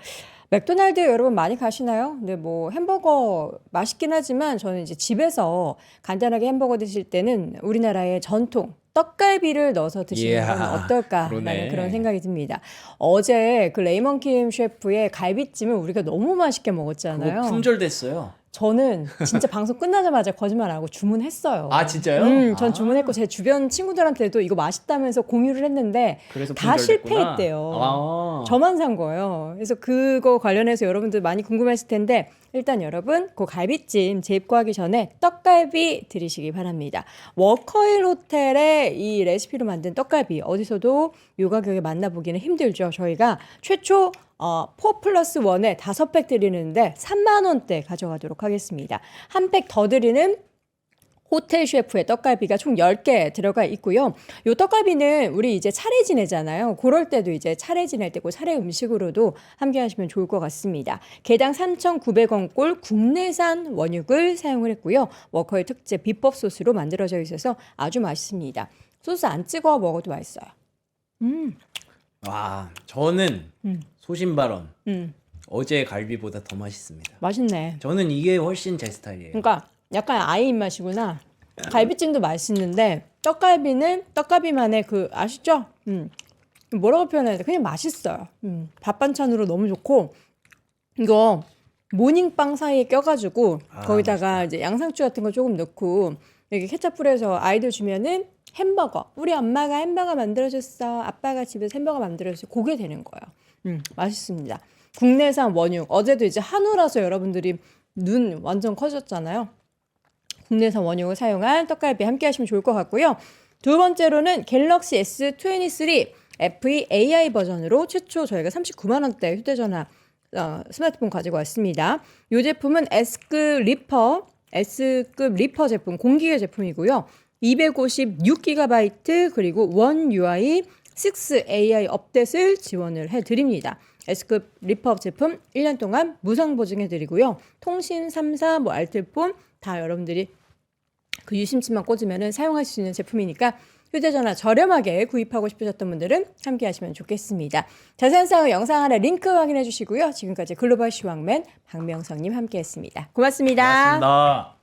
Speaker 1: 맥도날드 여러분 많이 가시나요? 근데 뭐 햄버거 맛있긴 하지만 저는 이제 집에서 간단하게 햄버거 드실 때는 우리나라의 전통 떡갈비를 넣어서 드시는 건
Speaker 2: 이야,
Speaker 1: 어떨까라는
Speaker 2: 그러네.
Speaker 1: 그런 생각이 듭니다. 어제 그 레이먼 킴 셰프의 갈비찜을 우리가 너무 맛있게 먹었잖아요.
Speaker 2: 그거 품절됐어요.
Speaker 1: 저는 진짜 방송 끝나자마자 거짓말 안 하고 주문했어요.
Speaker 2: 아, 진짜요?
Speaker 1: 전
Speaker 2: 아.
Speaker 1: 주문했고 제 주변 친구들한테도 이거 맛있다면서 공유를 했는데
Speaker 2: 그래서
Speaker 1: 다
Speaker 2: 품절됐구나.
Speaker 1: 실패했대요.
Speaker 2: 아.
Speaker 1: 저만 산 거예요. 그래서 그거 관련해서 여러분들 많이 궁금했을 텐데 일단 여러분 그 갈비찜 재입고하기 전에 떡갈비 드리시기 바랍니다. 워커힐 호텔의 이 레시피로 만든 떡갈비 어디서도 요 가격에 만나보기는 힘들죠. 저희가 최초 4+1에 5팩 드리는데 3만 원대 가져가도록 하겠습니다. 한 팩 더 드리는 호텔 셰프의 떡갈비가 총 10개 들어가 있고요. 요 떡갈비는 우리 이제 차례 지내잖아요. 그럴 때도 이제 차례 지낼 때고 차례 음식으로도 함께 하시면 좋을 것 같습니다. 개당 3,900원 꼴 국내산 원육을 사용을 했고요. 워커의 특제 비법 소스로 만들어져 있어서 아주 맛있습니다. 소스 안 찍어 먹어도 맛있어요.
Speaker 2: 와, 저는 소신 발언.
Speaker 1: 음,
Speaker 2: 어제 갈비보다 더 맛있습니다.
Speaker 1: 맛있네.
Speaker 2: 저는 이게 훨씬 제 스타일이에요.
Speaker 1: 그러니까 약간 아이 입맛이구나. 갈비찜도 맛있는데 떡갈비는 떡갈비만의 그 아시죠? 뭐라고 표현해야 돼? 그냥 맛있어요. 밥 반찬으로 너무 좋고 이거 모닝빵 사이에 껴가지고 거기다가 이제 양상추 같은 거 조금 넣고 여기 케첩 뿌려서 아이들 주면은 햄버거. 우리 엄마가 햄버거 만들어줬어. 아빠가 집에서 햄버거 만들어줬어. 그게 되는 거예요. 맛있습니다. 국내산 원육. 어제도 이제 한우라서 여러분들이 눈 완전 커졌잖아요. 국내산 원육을 사용한 떡갈비 함께 하시면 좋을 것 같고요. 두 번째로는 갤럭시 S23 FE AI 버전으로 최초 저희가 39만 원대 휴대전화 스마트폰 가지고 왔습니다. 이 제품은 S급 리퍼 제품, 공기계 제품이고요. 256GB 그리고 원 UI 6 AI 업데이트를 지원을 해드립니다. S급 리퍼 제품 1년 동안 무상 보증해드리고요. 통신 3사, 알뜰폰 다 여러분들이 그 유심칩만 꽂으면 사용할 수 있는 제품이니까 휴대전화 저렴하게 구입하고 싶으셨던 분들은 함께 하시면 좋겠습니다. 자세한 사항은 영상 아래 링크 확인해 주시고요. 지금까지 글로벌 시황맨 박명성님 함께 했습니다. 고맙습니다.
Speaker 2: 고맙습니다.